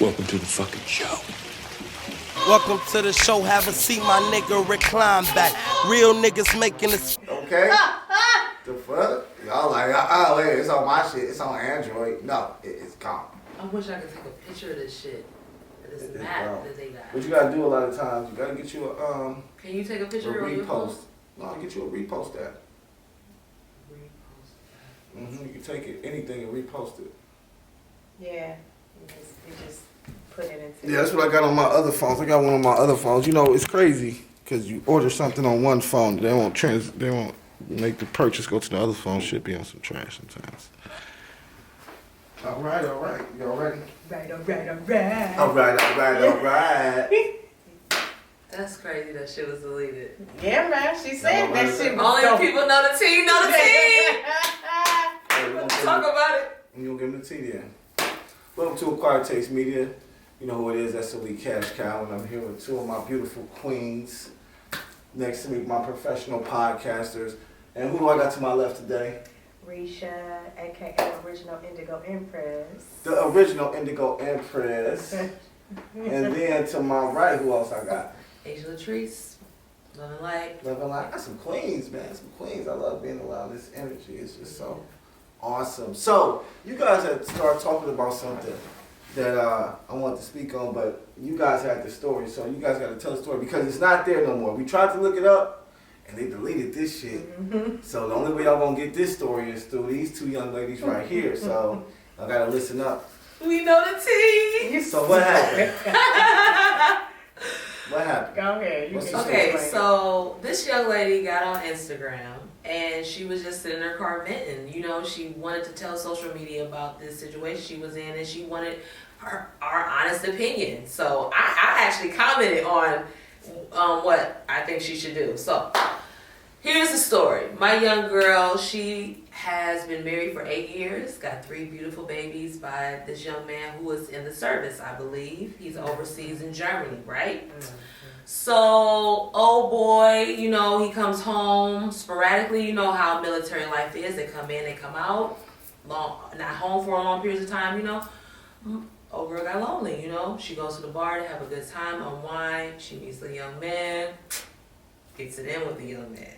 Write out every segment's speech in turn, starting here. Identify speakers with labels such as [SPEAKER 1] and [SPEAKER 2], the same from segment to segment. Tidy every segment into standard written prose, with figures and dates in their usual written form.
[SPEAKER 1] Welcome to the fucking show.
[SPEAKER 2] Welcome to the show. Have a seat, my nigga. Recline back. Real niggas making this.
[SPEAKER 3] Okay. The fuck? Y'all like, wait, it's on my shit. It's on Android. No, it's gone.
[SPEAKER 4] I wish I could take a picture of this shit. This map that they got.
[SPEAKER 3] What you gotta do a lot of times, you gotta get you a
[SPEAKER 4] Can you take a picture
[SPEAKER 3] a
[SPEAKER 4] of your phone?
[SPEAKER 3] repost. No, get you a repost that.
[SPEAKER 4] Repost.
[SPEAKER 3] You can take it, anything, and repost it.
[SPEAKER 5] Yeah, you just put it into.
[SPEAKER 3] Yeah, that's what I got on my other phones. I got one on my other phones. You know, it's crazy because you order something on one phone, they won't make the purchase go to the other phone. Should be on some trash sometimes. All right. Y'all ready?
[SPEAKER 5] Right.
[SPEAKER 3] All right.
[SPEAKER 4] That's crazy that shit was deleted.
[SPEAKER 5] Yeah, man, she said that shit was
[SPEAKER 4] Only
[SPEAKER 5] dope.
[SPEAKER 4] people know the team, Talk about it.
[SPEAKER 3] You gonna give them the tea then. Welcome to Acquired Taste Media. You know who it is, that's SOE Cash Cow, and I'm here with two of my beautiful queens. Next to me, my professional podcasters. And who do I got to my left today?
[SPEAKER 5] Risha, aka Original Indigo Empress.
[SPEAKER 3] The original Indigo Empress. And then to my right, who else I got?
[SPEAKER 4] Asia Latrice, Love and Light.
[SPEAKER 3] Love and Light. I got some queens, man. Some queens. I love being around this energy. It's just so awesome. So, you guys had started talking about something that I want to speak on, but you guys had the story, so you guys got to tell the story because it's not there no more. We tried to look it up, and they deleted this shit.
[SPEAKER 5] Mm-hmm.
[SPEAKER 3] So the only way y'all gonna get this story is through these two young ladies right here. So I gotta listen up.
[SPEAKER 4] We know the team.
[SPEAKER 3] So what happened? What happened?
[SPEAKER 5] Go ahead.
[SPEAKER 3] What's the
[SPEAKER 4] Okay,
[SPEAKER 3] story?
[SPEAKER 4] so this young lady got on Instagram and she was just sitting in her car venting. You know, she wanted to tell social media about this situation she was in and she wanted our honest opinion. So I actually commented on what I think she should do. So here's the story. My young girl, she has been married for 8 years, got 3 beautiful babies by this young man who was in the service, I believe. He's overseas in Germany, right? Mm-hmm. So, oh boy, you know, he comes home sporadically. You know how military life is. They come in, they come out, not home for a long period of time, you know. Old girl got lonely, you know. She goes to the bar to have a good time, unwind. She meets the young man, gets it in with the young man.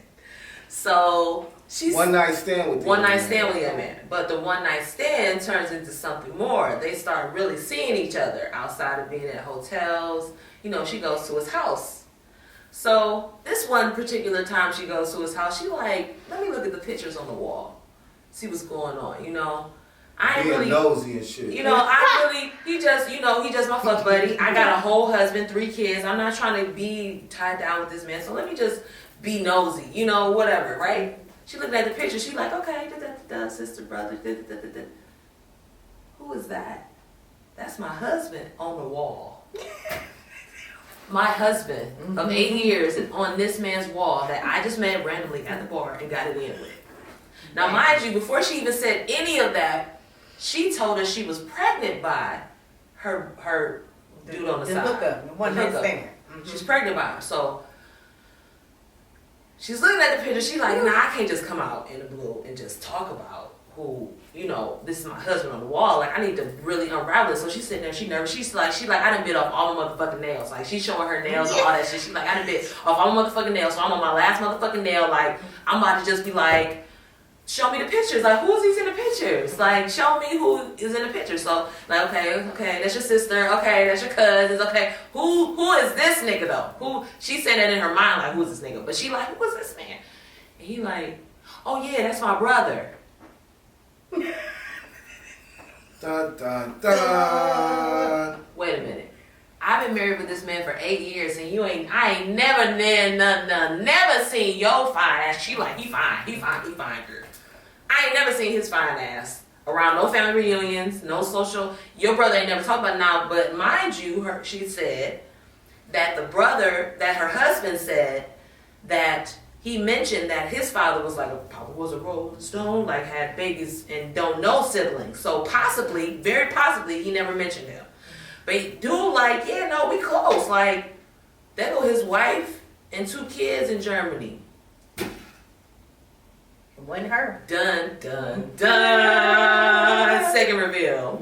[SPEAKER 4] So she's
[SPEAKER 3] one night stand with
[SPEAKER 4] the young man. But the one night stand turns into something more. They start really seeing each other outside of being at hotels. You know, she goes to his house. So this one particular time she goes to his house, she like, let me look at the pictures on the wall, see what's going on, you know. I ain't
[SPEAKER 3] being
[SPEAKER 4] really
[SPEAKER 3] nosy and shit.
[SPEAKER 4] You know, he just my fuck buddy. I got a whole husband, 3 kids. I'm not trying to be tied down with this man. So let me just be nosy, you know, whatever, right? She looked at the picture. She like, okay, sister, brother, Who is that? That's my husband on the wall. My husband of 8 years is on this man's wall that I just met randomly at the bar and got it in with. Now, mind you, before she even said any of that, she told us she was pregnant by her dude on the side.
[SPEAKER 5] Hookup, the one night stand.
[SPEAKER 4] She's pregnant by him. So she's looking at the picture. She's like, nah, I can't just come out in the blue and just talk about who, you know, this is my husband on the wall. Like, I need to really unravel it. So she's sitting there, she nervous. She's like, I done bit off all my motherfucking nails. Like, she's showing her nails and all that shit. She's like, I done bit off all my motherfucking nails. So I'm on my last motherfucking nail. Like, I'm about to just be like, show me the pictures. Like, who is these in the pictures? Like, show me who is in the picture. So, like, okay, that's your sister. Okay, that's your cousins. Okay, who is this nigga though? Who? She said that in her mind, like, who is this nigga? But she like, who is this man? And he like, oh yeah, that's my brother.
[SPEAKER 3] Dun dun dun.
[SPEAKER 4] Wait a minute. I've been married with this man for 8 years, and I ain't never seen your fine ass. She like, he fine, girl. I ain't never seen his fine ass around no family reunions, no social. Your brother ain't never talked about it now, but mind you, she said that that her husband said that he mentioned that his father was like, Papa was a Rolling Stone, like had babies and don't know siblings. So possibly, very possibly, he never mentioned him. But dude, like, yeah, no, we close. Like, there go his wife and 2 kids in Germany.
[SPEAKER 5] It wasn't her.
[SPEAKER 4] Dun, dun, dun. Second reveal.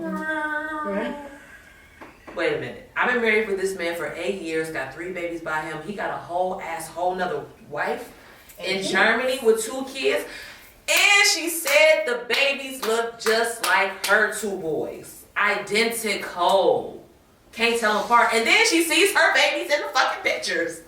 [SPEAKER 4] been married with this man for 8 years, got 3 babies by him. He got a whole nother wife in Germany with 2 kids. And she said the babies look just like her 2 boys. Identical. Can't tell them apart. And then she sees her babies in the fucking pictures.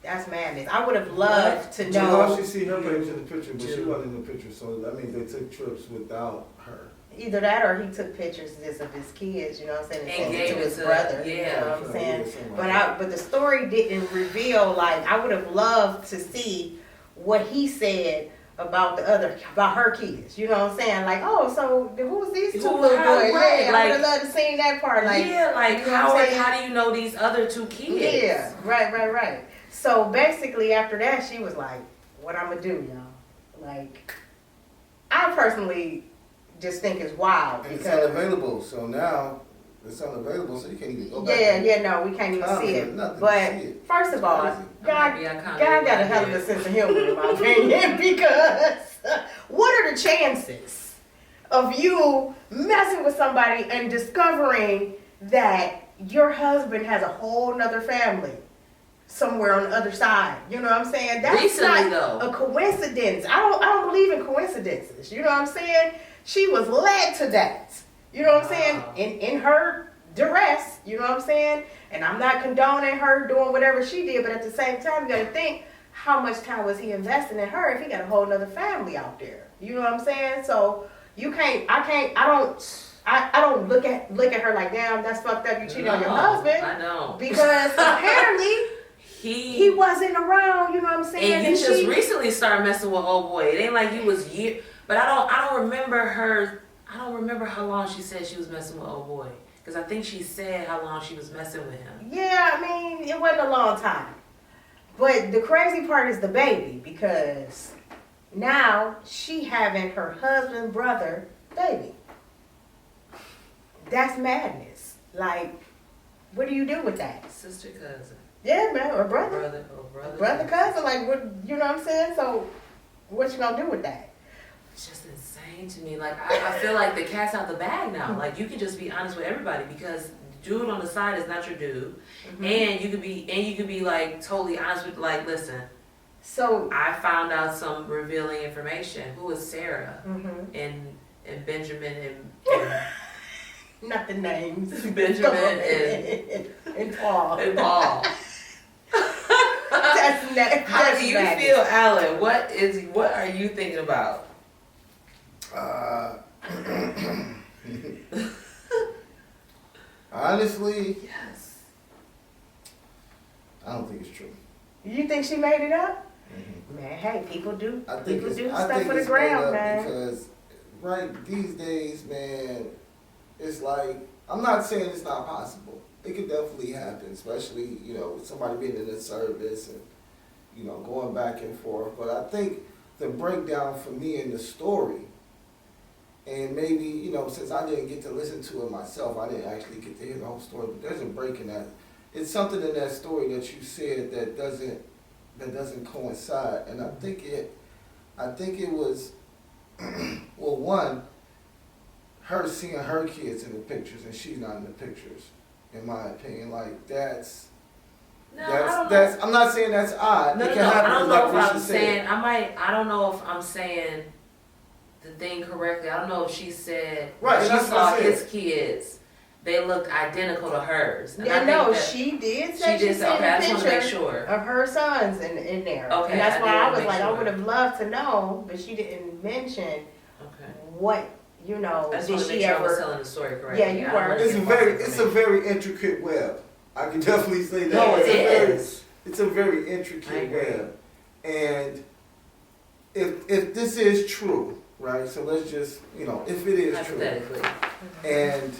[SPEAKER 5] That's madness. I would have loved to
[SPEAKER 3] You know,
[SPEAKER 5] know
[SPEAKER 3] she see her babies in the picture, but she wasn't in the picture, so that means they took trips without her.
[SPEAKER 5] either that or he took pictures just of his kids, you know what I'm saying, and sent it to his brother, you know what I'm saying? But the story didn't reveal, like, I would have loved to see what he said about her kids, you know what I'm saying? Like, oh, so who's these 2 little boys? Yeah, I would have loved to see that part. Like,
[SPEAKER 4] yeah, like,
[SPEAKER 5] you know
[SPEAKER 4] how do you know these other 2 kids?
[SPEAKER 5] Yeah, right. So basically after that, she was like, what I'm gonna do, y'all? Like, I personally just think it's wild.
[SPEAKER 3] And it's unavailable, so now it's unavailable, so you can't even go back.
[SPEAKER 5] No, we can't even see it. But first of all, God got a hell of a sense of humor, in my opinion, because what are the chances of you messing with somebody and discovering that your husband has a whole nother family somewhere on the other side? You know what I'm saying? That's
[SPEAKER 4] Recently,
[SPEAKER 5] not a coincidence. I don't believe in coincidences. You know what I'm saying? She was led to that. You know what I'm saying? In her duress, you know what I'm saying? And I'm not condoning her doing whatever she did, but at the same time, you gotta think, how much time was he investing in her if he got a whole nother family out there? You know what I'm saying? So I don't look at her like, damn, that's fucked up, you cheated on your husband.
[SPEAKER 4] I know.
[SPEAKER 5] Because apparently he wasn't around, you know what I'm saying?
[SPEAKER 4] And you just recently started messing with old boy. It ain't like he was but I don't remember her. I don't remember how long she said she was messing with old boy. Because I think she said how long she was messing with him.
[SPEAKER 5] Yeah, I mean, it wasn't a long time. But the crazy part is the baby, because now she having her husband, brother, baby. That's madness. Like, what do you do with that?
[SPEAKER 4] Sister, cousin.
[SPEAKER 5] Yeah, man, or brother.
[SPEAKER 4] Brother,
[SPEAKER 5] cousin, like, what, you know what I'm saying? So, what you gonna do with that?
[SPEAKER 4] It's just insane to me. Like, I feel like the cat's out the bag now. Like, you can just be honest with everybody, because dude on the side is not your dude. Mm-hmm. And you could be like totally honest with, like, listen.
[SPEAKER 5] So
[SPEAKER 4] I found out some revealing information. Who is Sarah?
[SPEAKER 5] Mm-hmm.
[SPEAKER 4] And Benjamin and
[SPEAKER 5] not the names.
[SPEAKER 4] Benjamin
[SPEAKER 5] and Paul.
[SPEAKER 4] And Paul. How do you feel, Alan? What are you thinking about?
[SPEAKER 3] Honestly,
[SPEAKER 4] yes.
[SPEAKER 3] I don't think it's true.
[SPEAKER 5] You think she made it up?
[SPEAKER 3] Mm-hmm.
[SPEAKER 5] Man, hey, people do
[SPEAKER 3] I think
[SPEAKER 5] stuff for the ground, man.
[SPEAKER 3] Because these days, man, it's like, I'm not saying it's not possible. It could definitely happen, especially, with somebody being in the service and, going back and forth. But I think the breakdown for me in the story, and maybe, since I didn't get to listen to it myself, I didn't actually get to hear the whole story, but there's a break in that. It's something in that story that you said that doesn't coincide. And I think it was, well, one, her seeing her kids in the pictures and she's not in the pictures, in my opinion. Like, that's I'm not saying that's odd.
[SPEAKER 4] No, I don't know if I'm saying, I don't know if I'm saying the thing correctly. I don't know if she said, she saw his kids, they looked identical to hers. And
[SPEAKER 5] she did say she seen
[SPEAKER 4] okay,
[SPEAKER 5] a
[SPEAKER 4] I just want to make
[SPEAKER 5] picture
[SPEAKER 4] sure
[SPEAKER 5] of her sons in there.
[SPEAKER 4] Okay,
[SPEAKER 5] and that's why I was like,
[SPEAKER 4] sure.
[SPEAKER 5] I would have loved to know, but she didn't mention what,
[SPEAKER 4] I just want to make sure I was telling the story correctly.
[SPEAKER 5] Yeah, you were.
[SPEAKER 3] It's a very intricate web. I can definitely say that.
[SPEAKER 4] No, it is.
[SPEAKER 3] It's a very intricate web. And if this is true, right? So let's just, if it is true. And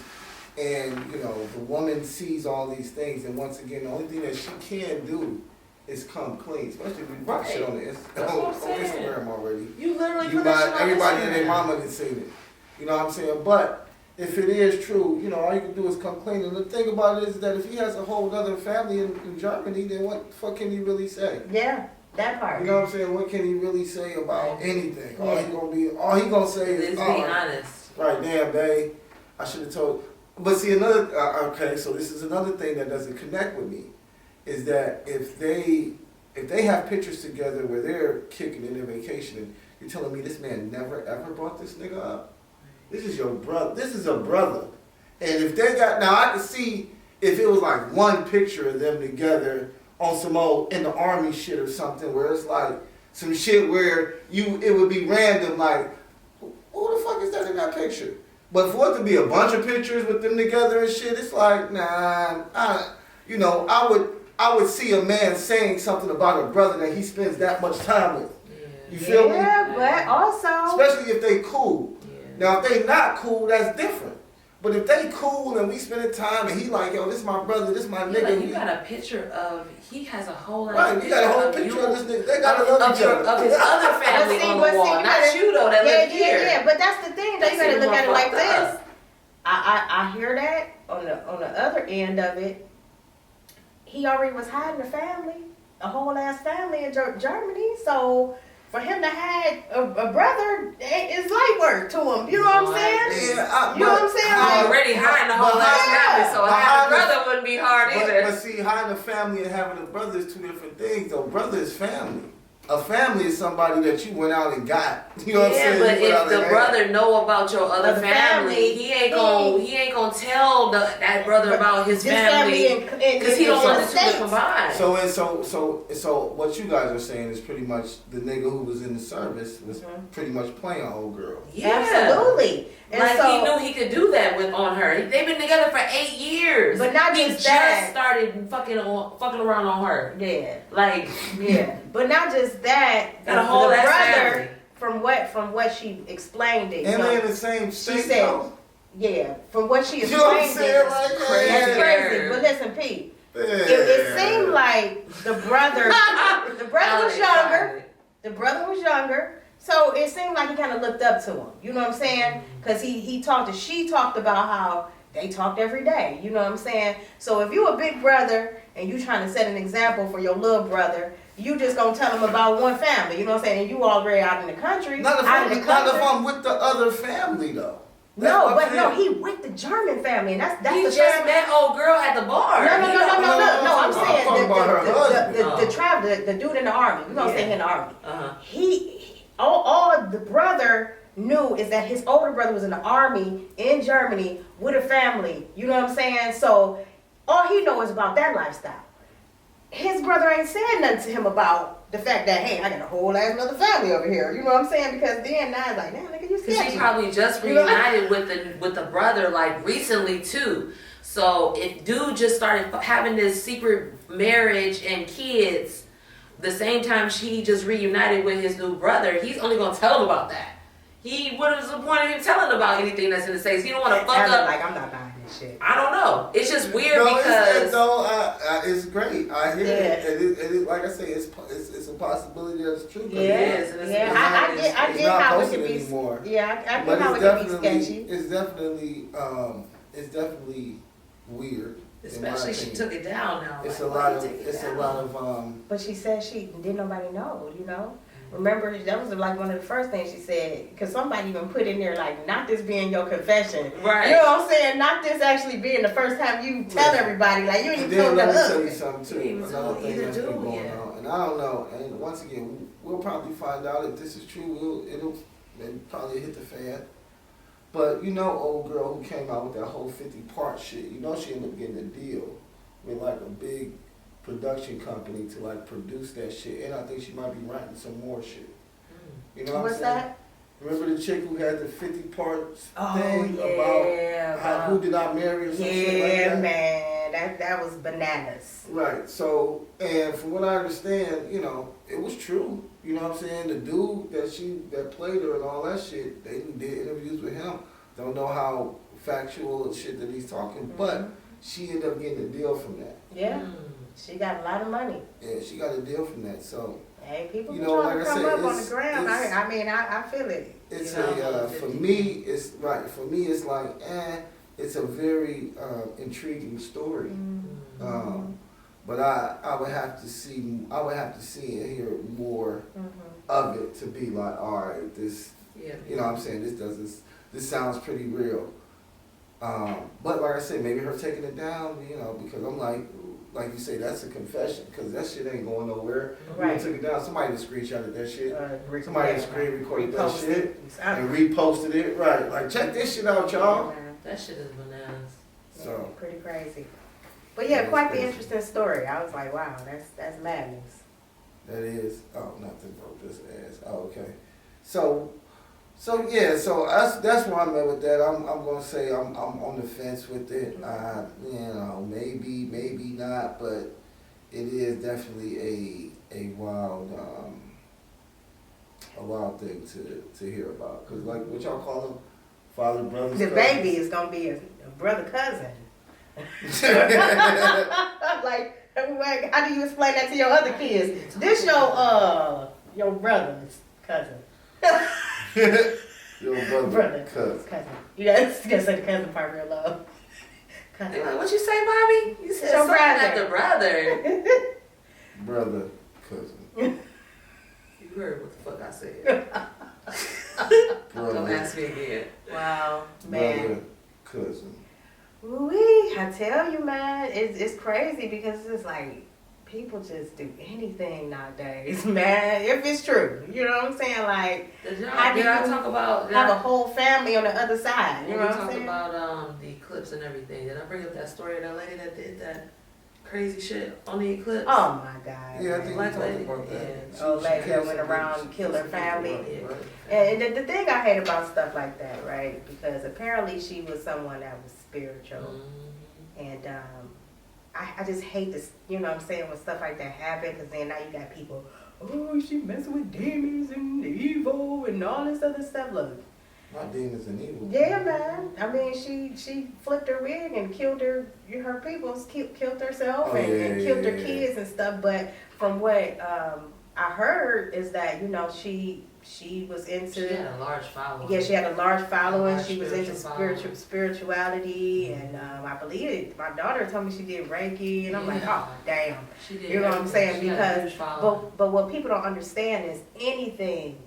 [SPEAKER 3] the woman sees all these things, and once again, the only thing that she can do is come clean, especially if you put shit on Instagram already.
[SPEAKER 4] You literally put that shit on
[SPEAKER 3] everybody
[SPEAKER 4] Instagram.
[SPEAKER 3] and their mama done seen it. You know what I'm saying? But if it is true, all you can do is come clean. And the thing about it is that if he has a whole other family in Germany, then what the fuck can he really say?
[SPEAKER 5] Yeah, that part.
[SPEAKER 3] You know what I'm saying? What can he really say about anything? Yeah. All he gonna say is,
[SPEAKER 4] be honest.
[SPEAKER 3] Right, damn, babe, I should have told. But see, another okay. So this is another thing that doesn't connect with me, is that if they have pictures together where they're kicking in their vacation, and you're telling me this man never ever brought this nigga up. This is your brother. This is a brother. And if they got, now I can see if it was like one picture of them together on some old in the army shit or something, where it's like some shit where it would be random, like, who the fuck is that in that picture? But for it to be a bunch of pictures with them together and shit, it's like, nah, I would see a man saying something about a brother that he spends that much time with. You feel me?
[SPEAKER 5] Yeah, but also,
[SPEAKER 3] especially if they cool. Now, if they not cool, that's different. But if they cool and we spending time and he like, yo, this my brother, this my nigga.
[SPEAKER 4] Like, you got a picture of, he has a whole
[SPEAKER 3] right, you got a whole picture of this nigga. They got to love each other.
[SPEAKER 4] Of his other family on the wall, not you though, that live here.
[SPEAKER 5] Yeah, but that's the thing, though. You got to look at it like this. I hear that on the other end of it. He already was hiding a family, a whole ass family in Germany, so for him to have a brother is light work to him. You know what I'm saying?
[SPEAKER 3] Yeah,
[SPEAKER 5] you know what I'm saying?
[SPEAKER 4] I'm already hiding the whole ass family, so having a brother wouldn't be hard either.
[SPEAKER 3] But see, hiding a family and having a brother is two different things, though. Brother is family. A family is somebody that you went out and got. You know what I'm saying?
[SPEAKER 4] But if the brother know about your other family, he ain't gonna tell that brother about his family because he don't want the two to combine.
[SPEAKER 3] So what you guys are saying is pretty much the nigga who was in the service was pretty much playing old girl.
[SPEAKER 4] Yeah,
[SPEAKER 5] absolutely. And
[SPEAKER 4] like
[SPEAKER 5] so,
[SPEAKER 4] he knew he could do that on her. They've been together for 8 years.
[SPEAKER 5] But not
[SPEAKER 4] he
[SPEAKER 5] just that.
[SPEAKER 4] started fucking around on her.
[SPEAKER 5] Yeah.
[SPEAKER 4] Like
[SPEAKER 5] But not just that.
[SPEAKER 4] Got a whole
[SPEAKER 5] the
[SPEAKER 4] ass
[SPEAKER 5] brother,
[SPEAKER 4] family.
[SPEAKER 5] from what she explained it.
[SPEAKER 3] And they in the same state.
[SPEAKER 5] She said, yeah, from what she
[SPEAKER 3] you know what I'm
[SPEAKER 5] explained
[SPEAKER 3] saying?
[SPEAKER 5] it.
[SPEAKER 3] Like,
[SPEAKER 5] That's
[SPEAKER 3] yeah.
[SPEAKER 5] crazy. But listen, Pete. It seemed like the brother was younger. The brother was younger. So it seemed like he kind of looked up to him. You know what I'm saying? Because she talked about how they talked every day. You know what I'm saying? So if you a big brother and you trying to set an example for your little brother, you just gonna tell him about one family. You know what I'm saying? And you already out in the country.
[SPEAKER 3] Not if I'm with the other family though.
[SPEAKER 5] No, he with the German family, and that's
[SPEAKER 4] he
[SPEAKER 5] the
[SPEAKER 4] just
[SPEAKER 5] family.
[SPEAKER 4] met old girl at the bar.
[SPEAKER 5] No. I'm saying
[SPEAKER 3] the
[SPEAKER 5] the traveler, the dude in the army. We're gonna say him in the army.
[SPEAKER 4] Uh-huh.
[SPEAKER 5] All the brother knew is that his older brother was in the army in Germany with a family. You know what I'm saying? So all he knows about that lifestyle. His brother ain't said nothing to him about the fact that, hey, I got a whole ass another family over here. You know what I'm saying? Because then now it's like, damn, nigga, you sketchy.
[SPEAKER 4] Because she probably just reunited with the brother like recently too. So if dude just started having this secret marriage and kids the same time she just reunited with his new brother, he's only gonna tell him about that. What is the point of him telling about anything that's in the States? He don't want to fuck up.
[SPEAKER 5] Like, I'm not buying this shit.
[SPEAKER 4] I don't know. It's just weird
[SPEAKER 3] because
[SPEAKER 4] because
[SPEAKER 3] it's great. I hear it. It is like I say, it's a possibility that it's true.
[SPEAKER 5] Yeah, I get how it can be anymore. Yeah, I get how it can be sketchy.
[SPEAKER 3] It's definitely weird.
[SPEAKER 4] Especially she took it down now.
[SPEAKER 3] It's a lot of.
[SPEAKER 5] But she said she didn't nobody know. You know. Remember, that was like one of the first things she said, because somebody even put in there, like, not this being your confession.
[SPEAKER 4] Right.
[SPEAKER 5] You know what I'm saying? Not this actually being the first time you tell everybody. Like, you ain't told the husband.
[SPEAKER 3] Let me tell you something, too. Another thing that's been going on. And I don't know. And once again, we'll probably find out if this is true. It'll probably hit the fan. But you know, old girl who came out with that whole 50-part shit, you know she ended up getting a deal with, like, a big production company to like produce that shit, and I think she might be writing some more shit. You know what I'm saying?
[SPEAKER 5] That?
[SPEAKER 3] Remember the chick who had the 50 parts thing about who did I marry or some shit like that?
[SPEAKER 5] Yeah, man, that was bananas.
[SPEAKER 3] Right. So, and from what I understand, you know, it was true. You know what I'm saying? The dude that played her and all that shit, they did interviews with him. Don't know how factual shit that he's talking, but she ended up getting a deal from that.
[SPEAKER 5] Yeah. She got a lot of money.
[SPEAKER 3] Yeah, she got a deal from that. So,
[SPEAKER 5] hey, people
[SPEAKER 3] you know,
[SPEAKER 5] trying
[SPEAKER 3] like
[SPEAKER 5] to come up on the
[SPEAKER 3] ground.
[SPEAKER 5] ground. I feel it.
[SPEAKER 3] It's for me, it's right. For me, it's like, it's a very intriguing story. But I would have to see and hear more of it to be like, all right, this, you know what I'm saying? This sounds pretty real. But like I said, maybe her taking it down, you know, because I'm like you say, that's a confession, because that shit ain't going nowhere.
[SPEAKER 5] Right.
[SPEAKER 3] You took it down, somebody just screenshotted that shit. Somebody just screen recorded that shit and reposted it. Right, like check this shit out, y'all.
[SPEAKER 4] That shit is bananas.
[SPEAKER 3] So
[SPEAKER 5] pretty crazy. But yeah, quite the interesting story. I was like, wow, that's madness.
[SPEAKER 3] that is, oh, nothing, bro, just ass. Oh, okay. So yeah, so that's where I'm at with that. I'm gonna say I'm on the fence with it. You know, maybe not, but it is definitely a wild thing to hear about. Cause like what y'all call them, father, brothers.
[SPEAKER 5] The
[SPEAKER 3] cousins?
[SPEAKER 5] baby is gonna be a brother cousin. Like, how do you explain that to your other kids? This your brother's cousin.
[SPEAKER 3] Your brother, cousin.
[SPEAKER 5] You gotta say the cousin part real low.
[SPEAKER 4] They like, what you say, Bobby? You said
[SPEAKER 5] your
[SPEAKER 4] something
[SPEAKER 5] brother.
[SPEAKER 4] at the brother.
[SPEAKER 3] Brother, cousin.
[SPEAKER 4] You heard what the fuck I said. Don't ask me again.
[SPEAKER 5] Wow, man.
[SPEAKER 3] Brother, cousin.
[SPEAKER 5] Ooh-wee, I tell you, man, it's crazy because it's like people just do anything nowadays, man. If it's true, you know what I'm saying? Like, how do you
[SPEAKER 4] talk about
[SPEAKER 5] have a whole family on the other side? You know what I'm saying?
[SPEAKER 4] We talked about the eclipse and everything. Did I bring up that story of that lady that did that crazy shit on the eclipse?
[SPEAKER 5] Oh my God!
[SPEAKER 3] Yeah, I think we
[SPEAKER 4] Black
[SPEAKER 3] talked
[SPEAKER 4] lady.
[SPEAKER 3] about that.
[SPEAKER 4] Yeah.
[SPEAKER 5] Old lady that went around and killed her family.
[SPEAKER 3] Right.
[SPEAKER 5] And the thing I hate about stuff like that, right? Because apparently she was someone that was spiritual.
[SPEAKER 4] Mm-hmm.
[SPEAKER 5] And I just hate this, you know what I'm saying, when stuff like that happen, because then now you got people, oh, she messing with demons and evil and all this other stuff. Look.
[SPEAKER 3] Not demons and evil.
[SPEAKER 5] Yeah, man. I mean, she flipped her wig and killed her people, killed herself and killed her kids and stuff. But from what I heard is that, you know, she was into.
[SPEAKER 4] She had a large following.
[SPEAKER 5] Yeah, she had a large following. She was into
[SPEAKER 4] spiritual
[SPEAKER 5] spirituality, and I believe it. My daughter told me she did Reiki, and I'm like, oh damn.
[SPEAKER 4] She did.
[SPEAKER 5] You know what I'm saying?
[SPEAKER 4] She had a huge
[SPEAKER 5] Because
[SPEAKER 4] following.
[SPEAKER 5] but what people don't understand is anything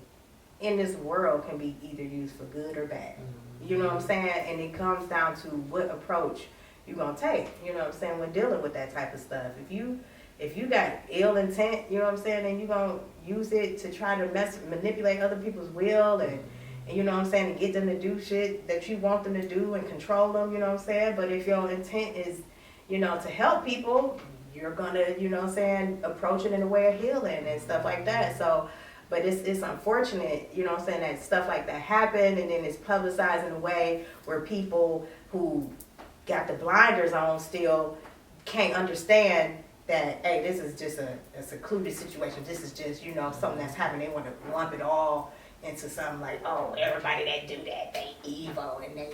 [SPEAKER 5] in this world can be either used for good or bad. You know what I'm saying? And it comes down to what approach you're gonna take. You know what I'm saying? When dealing with that type of stuff, if you got ill intent, you know what I'm saying, and you're going to use it to try to manipulate other people's will and you know what I'm saying, and get them to do shit that you want them to do and control them, you know what I'm saying? But if your intent is, you know, to help people, you're going to, you know what I'm saying, approach it in a way of healing and stuff like that. So, but it's unfortunate, you know what I'm saying, that stuff like that happened and then it's publicized in a way where people who got the blinders on still can't understand that, hey, this is just a secluded situation. This is just, you know, something that's happening. They want to lump it all into something like, oh, everybody that do that, they evil and they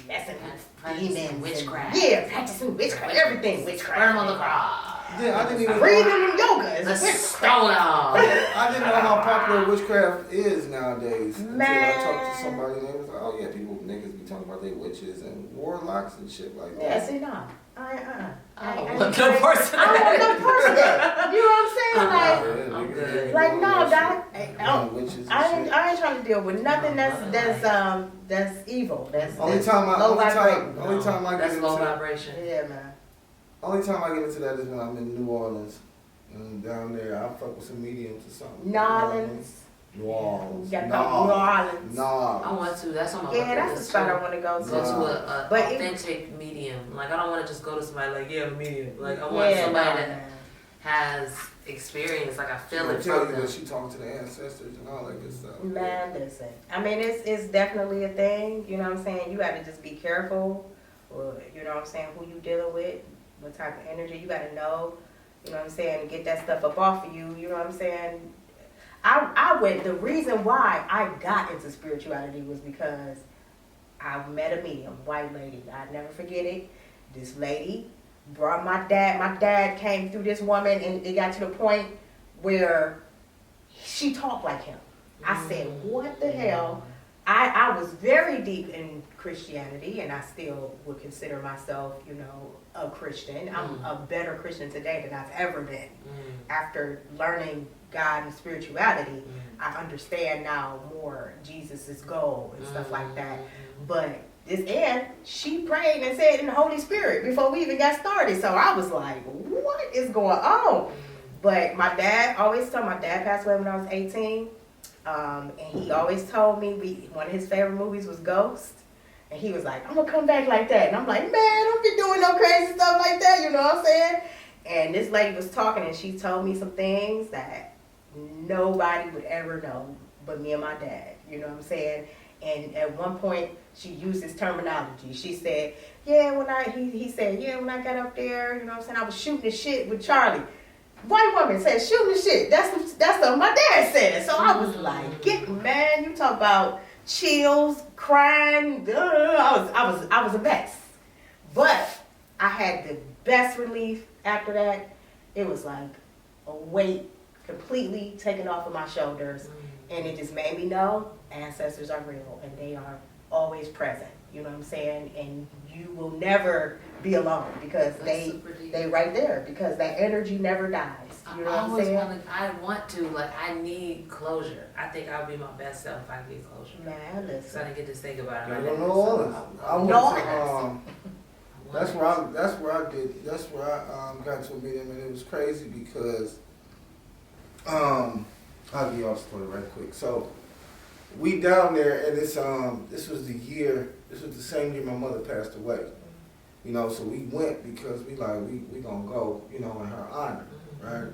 [SPEAKER 5] messing with demons.
[SPEAKER 4] Witchcraft.
[SPEAKER 5] Yeah, practicing witchcraft. Everything witchcraft.
[SPEAKER 4] Sperm on the cross.
[SPEAKER 3] Yeah, I didn't even
[SPEAKER 5] Breathing in yoga is
[SPEAKER 4] Let's
[SPEAKER 5] witchcraft.
[SPEAKER 4] stone off.
[SPEAKER 3] I didn't know how popular witchcraft is nowadays.
[SPEAKER 5] Man.
[SPEAKER 3] Until I talked to somebody and they was like, oh yeah, niggas be talking about they witches and warlocks and shit like that.
[SPEAKER 5] Yeah, see, no.
[SPEAKER 4] I don't want no person.
[SPEAKER 5] I don't want no person that. You know what I'm saying?
[SPEAKER 4] I'm good.
[SPEAKER 5] Like no, Doc.
[SPEAKER 3] Witches and
[SPEAKER 5] I
[SPEAKER 3] shit.
[SPEAKER 5] ain't trying to deal with nothing that's evil. That's
[SPEAKER 3] Only time I
[SPEAKER 5] low
[SPEAKER 3] get
[SPEAKER 4] That's low
[SPEAKER 3] into
[SPEAKER 4] vibration.
[SPEAKER 5] Yeah, man.
[SPEAKER 3] only time I get into that is when I'm in New Orleans. And down there, I fuck with some mediums or something.
[SPEAKER 5] New Orleans.
[SPEAKER 3] New Orleans.
[SPEAKER 5] You gotta go to New Orleans.
[SPEAKER 4] I want to. That's on my
[SPEAKER 5] Yeah,
[SPEAKER 4] bucket
[SPEAKER 5] that's the
[SPEAKER 4] list,
[SPEAKER 5] spot
[SPEAKER 4] too.
[SPEAKER 5] I want to go
[SPEAKER 4] Go
[SPEAKER 5] to.
[SPEAKER 4] to a
[SPEAKER 5] But
[SPEAKER 4] authentic medium. Like I don't want to just go to somebody like, yeah, I'm a medium. Like I want somebody that has experience. Like I feel it
[SPEAKER 3] tell
[SPEAKER 4] from
[SPEAKER 3] you
[SPEAKER 4] them.
[SPEAKER 3] that she talking to the ancestors and all that good stuff.
[SPEAKER 5] Man, listen. I mean, it's definitely a thing. You know what I'm saying? You got to just be careful. Or, you know what I'm saying? Who you dealing with? What type of energy? You got to know. You know what I'm saying? And get that stuff up off of you. You know what I'm saying? The reason why I got into spirituality was because I met a medium, white lady. I never forget it. This lady brought my dad. My dad came through this woman, and it got to the point where she talked like him. I said, what the hell? I was very deep in Christianity, and I still would consider myself, you know, a Christian. I'm a better Christian today than I've ever been. After learning God and spirituality, I understand now more Jesus' goal and stuff like that. But this aunt, she prayed and said in the Holy Spirit before we even got started. So I was like, what is going on? But my dad passed away when I was 18. And he always told me one of his favorite movies was Ghost. And he was like, I'm gonna come back like that. And I'm like, man, don't be doing no crazy stuff like that, you know what I'm saying? And this lady was talking and she told me some things that nobody would ever know but me and my dad, you know what I'm saying? And at one point, she used this terminology. She said, he said, when I got up there, you know what I'm saying, I was shooting the shit with Charlie. White woman said, shooting the shit. That's what my dad said. So I was like, man, you talk about chills, crying. I was a mess. But I had the best relief after that. It was like a weight completely taken off of my shoulders. And it just made me know ancestors are real and they are always present. You know what I'm saying? And you will never be alone because they right there because that energy never dies. You know what I'm saying?
[SPEAKER 4] I need closure. I think I'll be my best self if I get closure.
[SPEAKER 5] Man, listen.
[SPEAKER 4] So I didn't get to think about it.
[SPEAKER 3] I don't know. That's where I got to meet him, and it was crazy because I'll give y'all a story right quick. So we down there, and this was the same year my mother passed away. You know, so we went because we gonna go, you know, in her honor, right?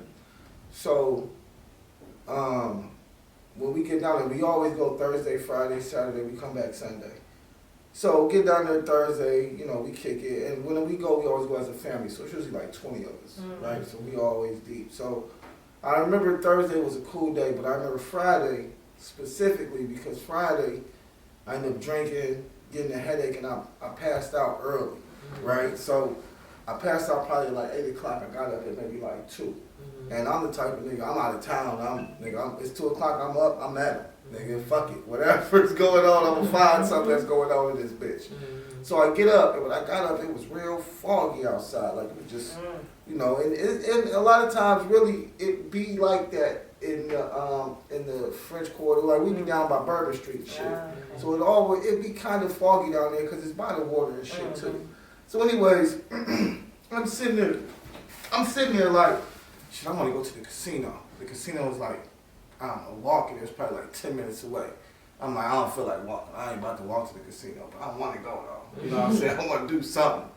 [SPEAKER 3] So when we get down there, we always go Thursday, Friday, Saturday. We come back Sunday. So get down there Thursday, you know, we kick it, and when we go, we always go as a family. So it's usually like 20 of us, right? So we always deep. So I remember Thursday was a cool day, but I remember Friday specifically because Friday I ended up drinking, getting a headache, and I passed out early, right? So I passed out probably like 8 o'clock. I got up at maybe like 2. And I'm the type of nigga, I'm out of town. It's 2 o'clock, I'm up, I'm at it. Nigga, fuck it. Whatever's going on, I'm gonna find something that's going on in this bitch. So I get up, and when I got up, it was real foggy outside. Like, it was just, you know, and a lot of times, really, it be like that in the French Quarter. Like, we be down by Bourbon Street and shit. So it be kind of foggy down there because it's by the water and shit, too. So anyways, I'm sitting there like, shit, I'm gonna go to the casino. The casino was like, I don't know, walking, it was probably like 10 minutes away. I'm like, I don't feel like walking. I ain't about to walk to the casino, but I want to go though. You know what I'm saying? I want to do something.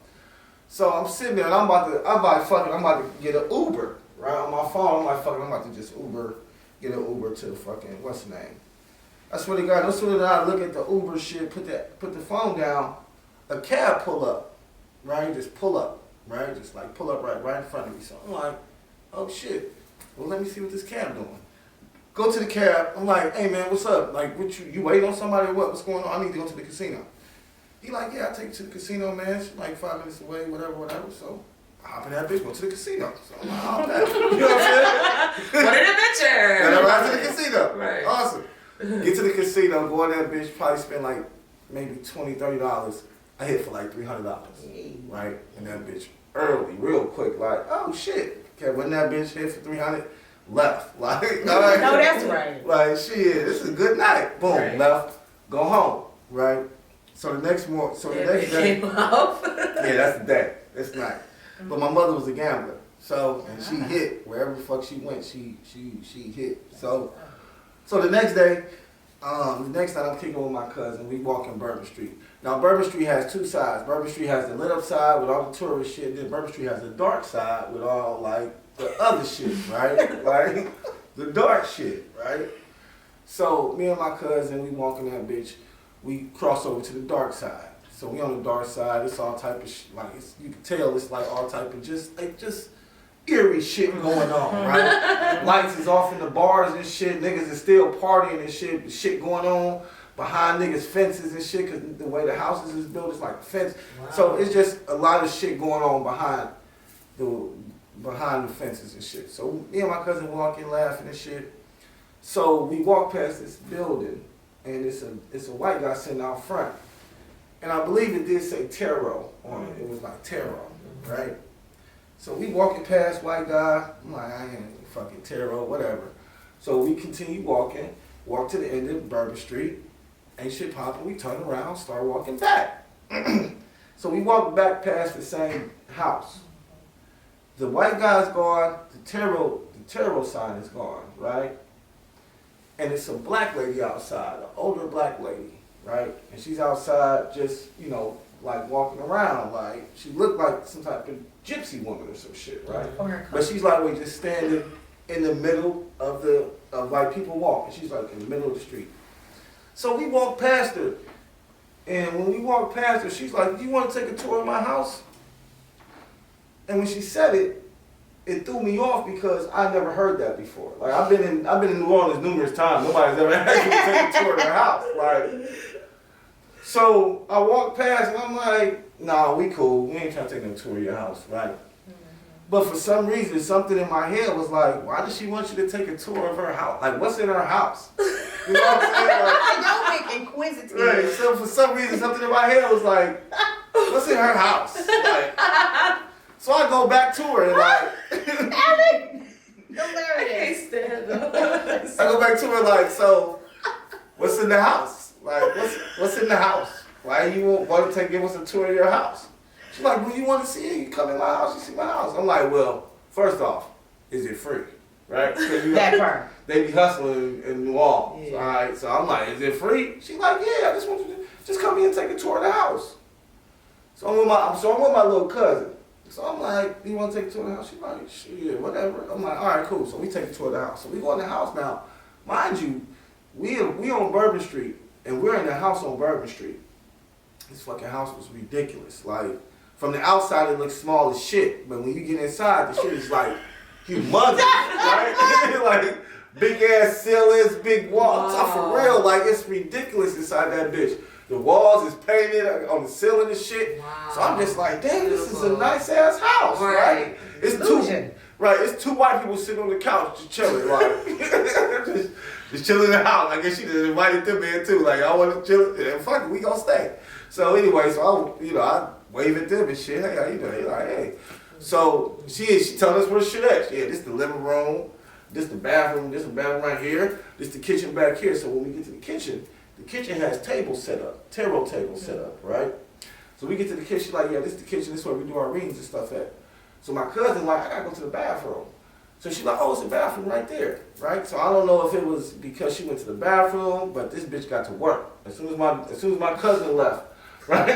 [SPEAKER 3] So I'm sitting there and I'm about to get an Uber, right? On my phone, I'm about to just get an Uber to fucking, what's the name? I swear to God, no sooner than I look at the Uber shit, put the phone down, a cab pull up, right? Just pull up, right? Just like pull up right in front of me. So I'm like, oh shit. Well, let me see what this cab doing. Go to the cab. I'm like, hey man, what's up? Like, what you waiting on somebody or what? What's going on? I need to go to the casino. He like, yeah, I'll take you to the casino, man. It's like 5 minutes away, whatever. So I hop in that bitch, go to the casino. So I'm like, oh, man. You know what I'm saying?
[SPEAKER 4] What an adventure!
[SPEAKER 3] And I ride to the casino.
[SPEAKER 4] Right.
[SPEAKER 3] Awesome. Get to the casino, go in that bitch, probably spend like maybe $20, $30. I hit for like $300, right? And that bitch early, real quick, like, oh shit. Okay, when that bitch hit for $300, left. Like,
[SPEAKER 5] no, that's right.
[SPEAKER 3] Like, shit, this is a good night. Boom, right. Left, go home, right? So the next day, yeah, that's the day. That's night. But my mother was a gambler, so and she hit wherever the fuck she went. She hit. So the next day, the next night I'm kicking with my cousin. We walking Bourbon Street. Now Bourbon Street has 2 sides. Bourbon Street has the lit up side with all the tourist shit. Then Bourbon Street has the dark side with all like the other shit, right? Like the dark shit, right? So me and my cousin, we walking that bitch. We cross over to the dark side. So we on the dark side. It's all type of like you can tell it's like all type of just eerie shit going on, right? Lights is off in the bars and shit. Niggas is still partying and shit. Shit going on behind niggas' fences and shit. Cause the way the houses is built, it's like a fence. Wow. So it's just a lot of shit going on behind the fences and shit. So me and my cousin walking, laughing and shit. So we walk past this building, and it's a white guy sitting out front, and I believe it did say tarot on it. It was like tarot, right? So we walking past white guy. I'm like, I ain't fucking tarot, whatever. So we continue walking, walk to the end of Bourbon Street, ain't shit popping. We turn around, start walking back. So we walked back past the same house. The white guy's gone, the tarot sign is gone, right? And it's a black lady outside, an older black lady, right? And she's outside just, you know, like walking around, like she looked like some type of gypsy woman or some shit, right? But she's like, we just standing in the middle of like people walking. She's like in the middle of the street. So we walked past her, and when we walked past her, she's like, "Do you want to take a tour of my house?" And when she said it, it threw me off because I never heard that before. Like I've been in New Orleans numerous times. Nobody's ever asked me to take a tour of their house. Like, so I walked past and I'm like, "Nah, we cool. We ain't trying to take no tour of your house, right?" But for some reason, something in my head was like, "Why does she want you to take a tour of her house? Like, what's in her house?" You know what I'm saying? Like,
[SPEAKER 5] don't make inquisitive.
[SPEAKER 3] Right. So for some reason, something in my head was like, "What's in her house?" Like, so I go back to her and like,
[SPEAKER 5] hilarious.
[SPEAKER 3] I go back to her like, "So, what's in the house? Like, what's in the house? Why you want to give us a tour of your house?" She's like, "Well, you want to see it? You come in my house, you see my house." I'm like, "Well, first off, is it free?" Right?
[SPEAKER 5] That part.
[SPEAKER 3] They be hustling in New Orleans.
[SPEAKER 5] Yeah.
[SPEAKER 3] All right. So I'm like, "Is it free?" She's like, "Yeah, I just want you to just come in and take a tour of the house." So I'm with my little cousin. So I'm like, "Do you want to take a tour of the house?" She's like, "Shit, whatever." I'm like, "All right, cool." So we take a tour of the house. So we go in the house now. Mind you, we on Bourbon Street, and we're in the house on Bourbon Street. This fucking house was ridiculous. Like, from the outside, it looks small as shit, but when you get inside, the shit is like humongous, right? Like big ass ceilings, big walls. Wow. For real, like it's ridiculous inside that bitch. The walls is painted on the ceiling and shit. Wow. So I'm just like, damn, this is a nice ass house, right? It's two white people sitting on the couch just chilling, like just chilling in the house. I guess she just invited them in too. Like, I want to chill, and fuck it, we gonna stay. So anyway, so I wave at them and shit. "Hey, how you doing?" They like, "Hey." So she telling us where the shit at. Yeah, this the living room, this the bathroom right here, this the kitchen back here. So when we get to the kitchen has tables set up, tarot tables set up, right? So we get to the kitchen, she's like, "Yeah, this is the kitchen, this is where we do our readings and stuff at." So my cousin like, "I gotta go to the bathroom." So she's like, "Oh, it's a bathroom right there," right? So I don't know if it was because she went to the bathroom, but this bitch got to work. As soon as my cousin left, right?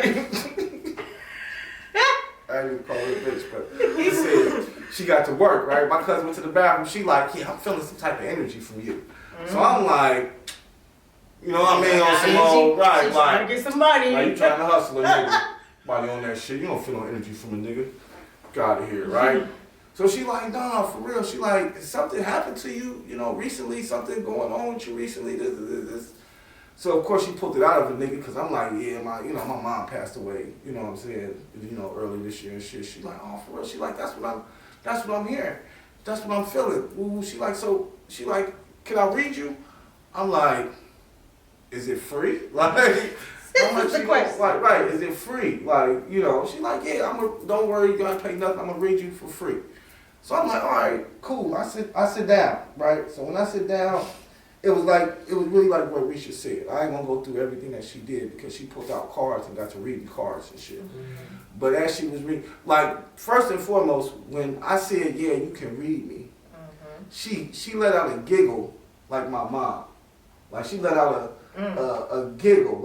[SPEAKER 3] I didn't even call her a bitch, but he said she got to work, right? My cousin went to the bathroom. She like, "Yeah, I'm feeling some type of energy from you." So I'm like, you know what I mean, on some old, right? Like,
[SPEAKER 5] trying to get some money.
[SPEAKER 3] Like, you trying to hustle a nigga. Body on that shit. You don't feel no energy from a nigga. Get out of here, right? So she like, "Nah, for real." She like, "Something happened to you, you know, recently? Something going on with you recently?" This. So of course she pulled it out of a nigga because I'm like, "Yeah, my mom passed away, you know what I'm saying, early this year and shit." She like, "Oh, for real?" She like, that's what I'm hearing. That's what I'm feeling. Ooh, she like, "Can I read you?" I'm like, "Is it free?" Like, how much you like, right, is it free? Like, she like, "Yeah, don't worry, you gotta pay nothing, I'm gonna read you for free." So I'm like, "All right, cool." I sit down, right? So when I sit down, it was really like what Risha said. I ain't gonna go through everything that she did because she pulled out cards and got to reading cards and shit. Mm-hmm. But as she was reading, like, first and foremost, when I said, "Yeah, you can read me," mm-hmm. she let out a giggle like my mom. Like, she let out a giggle,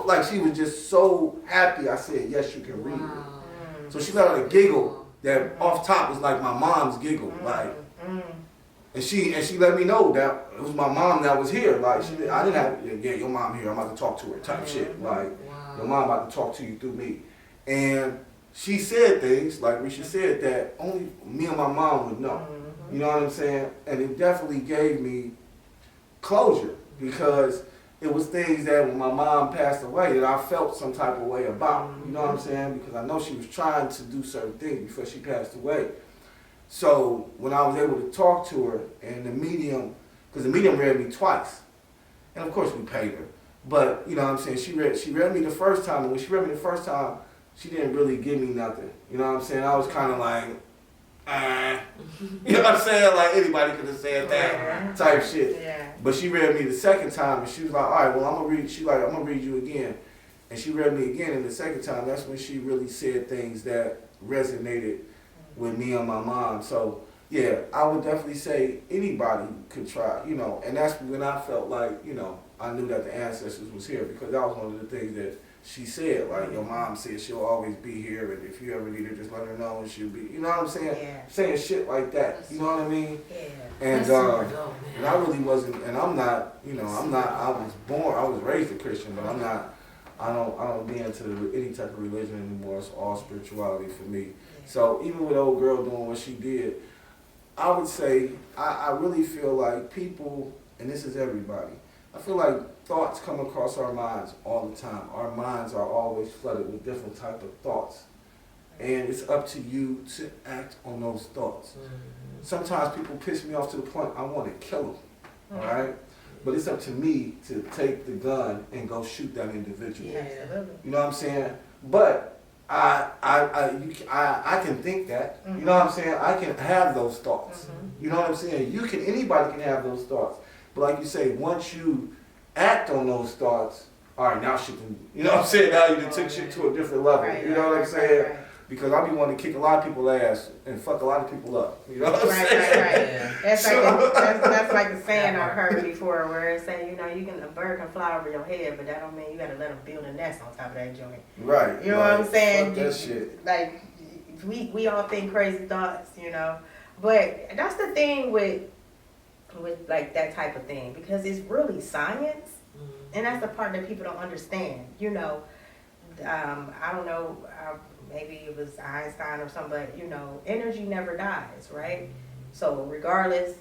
[SPEAKER 3] like she was just so happy I said, "Yes, you can read me." So she let out a giggle that off top was like my mom's giggle, like. And she let me know that it was my mom that was here. Like, I didn't have, "Yeah, your mom here, I'm about to talk to her," type shit. Like, your mom about to talk to you through me. And she said things, like Risha said, that only me and my mom would know. You know what I'm saying? And it definitely gave me closure because it was things that when my mom passed away that I felt some type of way about. You know what I'm saying? Because I know she was trying to do certain things before she passed away. So when I was able to talk to her and the medium, because the medium read me twice, and of course we paid her, but you know what I'm saying, she read me the first time, and when she read me the first time, she didn't really give me nothing. You know what I'm saying? I was kind of like, you know what I'm saying? Like, anybody could have said that type shit. Yeah. But she read me the second time, and she was like, "All right, well, I'm gonna read." She like, "I'm gonna read you again," And she read me again, and the second time, that's when she really said things that resonated with me and my mom. So, yeah, I would definitely say anybody could try, you know, and that's when I felt like, you know, I knew that the ancestors was here, because that was one of the things that she said, like, your mom said she'll always be here, and if you ever need her, just let her know, and she'll be, you know what I'm saying?
[SPEAKER 5] Yeah.
[SPEAKER 3] Saying shit like that, you know what I mean?
[SPEAKER 5] Yeah.
[SPEAKER 3] And,
[SPEAKER 4] dope,
[SPEAKER 3] and I really wasn't, and I'm not, you know, I was raised a Christian, but I don't be into any type of religion anymore. It's all spirituality for me. So even with old girl doing what she did, I would say, I really feel like people, and this is everybody, I feel like thoughts come across our minds all the time. Our minds are always flooded with different type of thoughts. And it's up to you to act on those thoughts. Sometimes people piss me off to the point I want to kill them, all right? But it's up to me to take the gun and go shoot that individual.
[SPEAKER 5] Yeah.
[SPEAKER 3] You know what I'm saying? But I can think that. You know what I'm saying? I can have those thoughts. You know what I'm saying? Anybody can have those thoughts. But like you say, once you act on those thoughts, all right, now shit can, you know what I'm saying? Now you done took shit to a different level.
[SPEAKER 5] Right,
[SPEAKER 3] you know what I'm saying?
[SPEAKER 5] Right.
[SPEAKER 3] Because I be wanting to kick a lot of people's ass and fuck a lot of people up. You know what I'm saying?
[SPEAKER 5] Right. That's like the saying I've heard before, where it say, you know, a bird can fly over your head, but that don't mean you gotta let them build a nest on top of that joint.
[SPEAKER 3] Right.
[SPEAKER 5] You know what I'm saying?
[SPEAKER 3] Fuck that shit.
[SPEAKER 5] Like, we all think crazy thoughts, you know. But that's the thing with like that type of thing, because it's really science, and that's the part that people don't understand. You know, I don't know. Maybe it was Einstein or something, but you know, energy never dies, right? So regardless,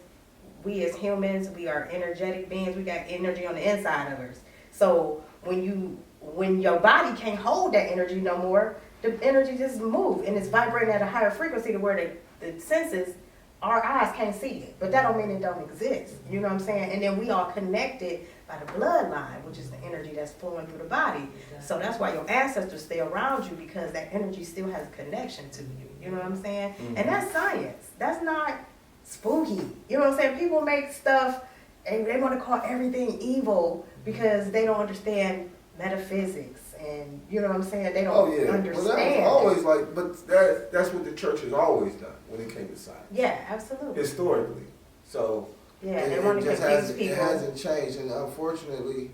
[SPEAKER 5] we as humans, we are energetic beings. We got energy on the inside of us. So when your body can't hold that energy no more, the energy just moves and it's vibrating at a higher frequency to where the senses, our eyes can't see it. But that don't mean it don't exist. You know what I'm saying? And then we are connected by the bloodline, which is the energy that's flowing through the body. So that's why your ancestors stay around you, because that energy still has a connection to you. You know what I'm saying? And that's science. That's not spooky. You know what I'm saying? People make stuff and they want to call everything evil because they don't understand metaphysics, and you know what I'm saying? They don't understand.
[SPEAKER 3] Well, that was always like, but that's what the church has always done when it came to science.
[SPEAKER 5] Yeah, absolutely.
[SPEAKER 3] Historically. So
[SPEAKER 5] yeah, they want to confuse people.
[SPEAKER 3] It hasn't changed, and unfortunately,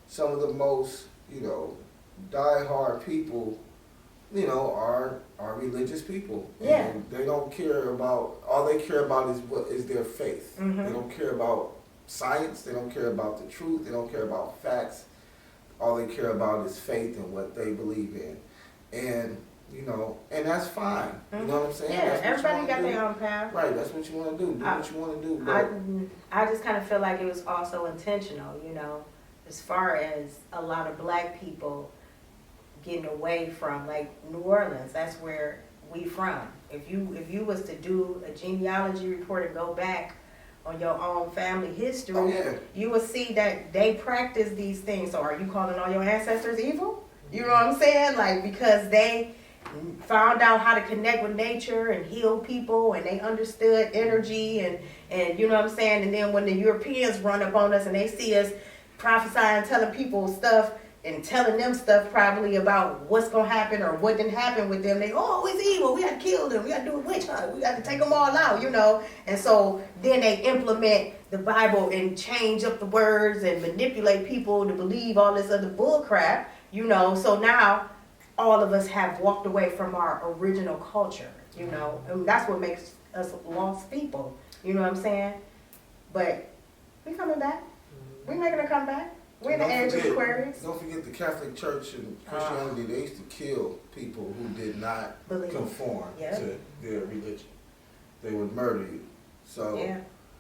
[SPEAKER 3] some of the most, you know, die-hard people, you know, are religious people.
[SPEAKER 5] Yeah.
[SPEAKER 3] And they don't care about, all they care about is their faith. They don't care about science, they don't care about the truth, they don't care about facts. All they care about is faith and what they believe in. And, you know, and that's fine. You know what I'm saying?
[SPEAKER 5] Yeah,
[SPEAKER 3] that's
[SPEAKER 5] everybody got their own path.
[SPEAKER 3] Right, that's what you want to do. Do what you want to do. But
[SPEAKER 5] I just kind of feel like it was also intentional, you know, as far as a lot of black people getting away from, like, New Orleans. That's where we from. If you was to do a genealogy report and go back on your own family history, you will see that they practice these things. So are you calling all your ancestors evil? You know what I'm saying? Like, because they found out how to connect with nature and heal people, and they understood energy and you know what I'm saying? And then when the Europeans run up on us and they see us prophesying, telling people stuff, and telling them stuff probably about what's going to happen or what didn't happen with them. It's evil. We got to kill them. We got to do a witch hunt. We got to take them all out, you know. And so then they implement the Bible and change up the words and manipulate people to believe all this other bull crap, you know. So now all of us have walked away from our original culture, you know. And that's what makes us lost people, you know what I'm saying? But we coming back. We making a comeback. We're in the age of Aquarius.
[SPEAKER 3] Don't forget the Catholic Church and Christianity, they used to kill people who did not conform to their religion. They would murder you. So,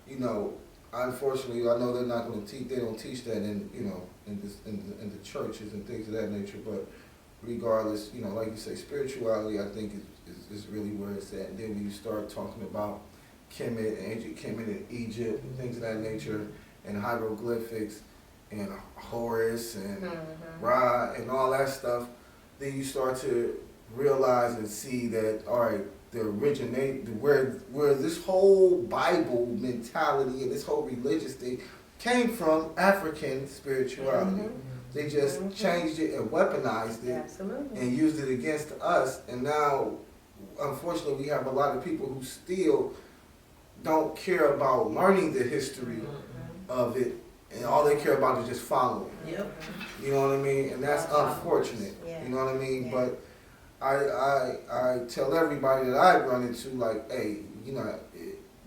[SPEAKER 3] you know, unfortunately, I know they're not going to teach, they don't teach that in, you know, in the churches and things of that nature, but regardless, you know, like you say, spirituality, I think is really where it's at. And then when you start talking about Kemet, ancient Kemet in Egypt and things of that nature, and hieroglyphics, and Horus and Ra and all that stuff, then you start to realize and see that, all right, where this whole Bible mentality and this whole religious thing came from, African spirituality. They just changed it and weaponized it.
[SPEAKER 5] Absolutely.
[SPEAKER 3] And used it against us. And now, unfortunately, we have a lot of people who still don't care about learning the history of it, and all they care about is just following.
[SPEAKER 4] Yep.
[SPEAKER 3] You know what I mean? And that's unfortunate.
[SPEAKER 5] Yeah.
[SPEAKER 3] You know what I mean?
[SPEAKER 5] Yeah.
[SPEAKER 3] But I tell everybody that I run into, like, hey, you know,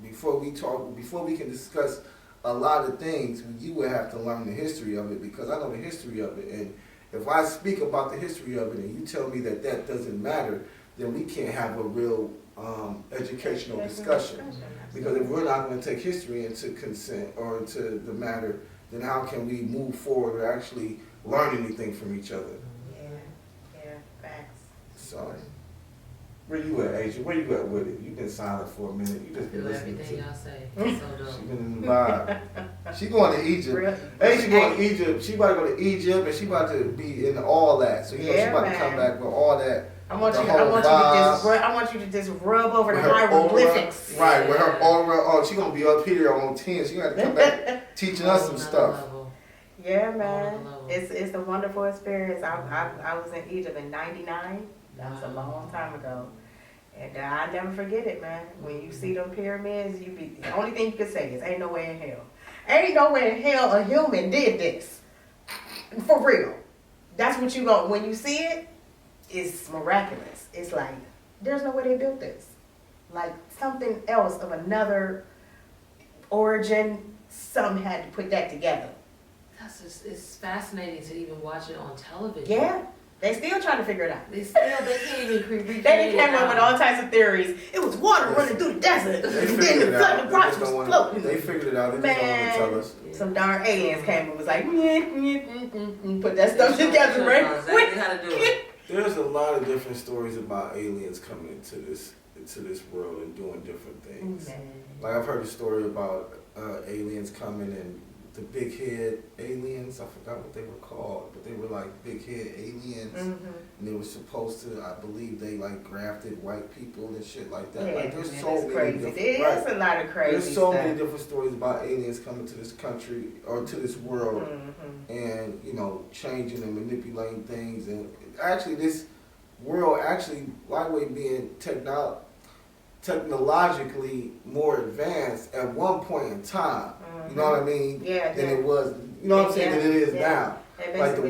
[SPEAKER 3] before we can discuss a lot of things, you would have to learn the history of it, because I know the history of it. And if I speak about the history of it and you tell me that that doesn't matter, then we can't have a real educational discussion. Because if we're not going to take history into consent or into the matter, then how can we move forward or actually learn anything from each other?
[SPEAKER 5] Yeah, facts.
[SPEAKER 3] So, where you at, Asia? Where you at with it? You've been silent for a minute. You just been
[SPEAKER 4] Do
[SPEAKER 3] listening
[SPEAKER 4] everything
[SPEAKER 3] to.
[SPEAKER 4] y'all say. It's so dope.
[SPEAKER 3] She been in the vibe. She going to Egypt.
[SPEAKER 5] Real-
[SPEAKER 3] Asia going to Egypt. She about to go to Egypt, and she about to be in all that. So you know she
[SPEAKER 5] Yeah,
[SPEAKER 3] about to come
[SPEAKER 5] man.
[SPEAKER 3] back with all that.
[SPEAKER 5] I want
[SPEAKER 3] The
[SPEAKER 5] you.
[SPEAKER 3] whole
[SPEAKER 5] I want you to just rub over the
[SPEAKER 3] with her
[SPEAKER 5] hieroglyphics.
[SPEAKER 3] aura, right? With her aura. Oh, she gonna be up here on 10. She got to come back teaching us some
[SPEAKER 4] Another
[SPEAKER 3] stuff.
[SPEAKER 4] level.
[SPEAKER 5] Yeah, man.
[SPEAKER 4] Another level.
[SPEAKER 5] It's a wonderful experience. I was in Egypt in '99. That was a long time ago. And I never forget it, man. When you see them pyramids, the only thing you can say is, ain't no way in hell. Ain't no way in hell a human did this. For real. That's what you go, when you see it, it's miraculous. It's like, there's no way they built this. Like something else of another origin, some had to put that together.
[SPEAKER 4] It's fascinating to even watch it on television.
[SPEAKER 5] Yeah. They still trying to figure it out.
[SPEAKER 4] They can't even recreate
[SPEAKER 5] They
[SPEAKER 4] it
[SPEAKER 5] came up with
[SPEAKER 4] now.
[SPEAKER 5] all types of theories. It was water running through the desert.
[SPEAKER 3] They
[SPEAKER 5] And
[SPEAKER 3] figured
[SPEAKER 5] then
[SPEAKER 3] it
[SPEAKER 5] the
[SPEAKER 3] out.
[SPEAKER 5] flood, the
[SPEAKER 3] They
[SPEAKER 5] rocks
[SPEAKER 3] just
[SPEAKER 5] was
[SPEAKER 3] don't want
[SPEAKER 5] floating.
[SPEAKER 3] to. They figured it out. They just don't want to tell us.
[SPEAKER 5] Some darn aliens came and was like, put that stuff together, right?
[SPEAKER 4] Exactly how to do it.
[SPEAKER 3] There's a lot of different stories about aliens coming into this world and doing different things. Like I've heard a story about aliens coming and the big head aliens. I forgot what they were called, but they were like big head aliens, and they were supposed to. I believe they like grafted white people and shit like that.
[SPEAKER 5] Yeah,
[SPEAKER 3] like there's
[SPEAKER 5] man,
[SPEAKER 3] so
[SPEAKER 5] it's
[SPEAKER 3] many
[SPEAKER 5] crazy.
[SPEAKER 3] different.
[SPEAKER 5] There's a lot of crazy
[SPEAKER 3] There's so
[SPEAKER 5] stuff.
[SPEAKER 3] many different stories about aliens coming to this country or to this world, and you know, changing and manipulating things. And actually, this world actually, lightweight being technologically more advanced at one point in time. You know what I mean?
[SPEAKER 5] Yeah.
[SPEAKER 3] Than it was. You know what I'm saying? Than it is now. Like the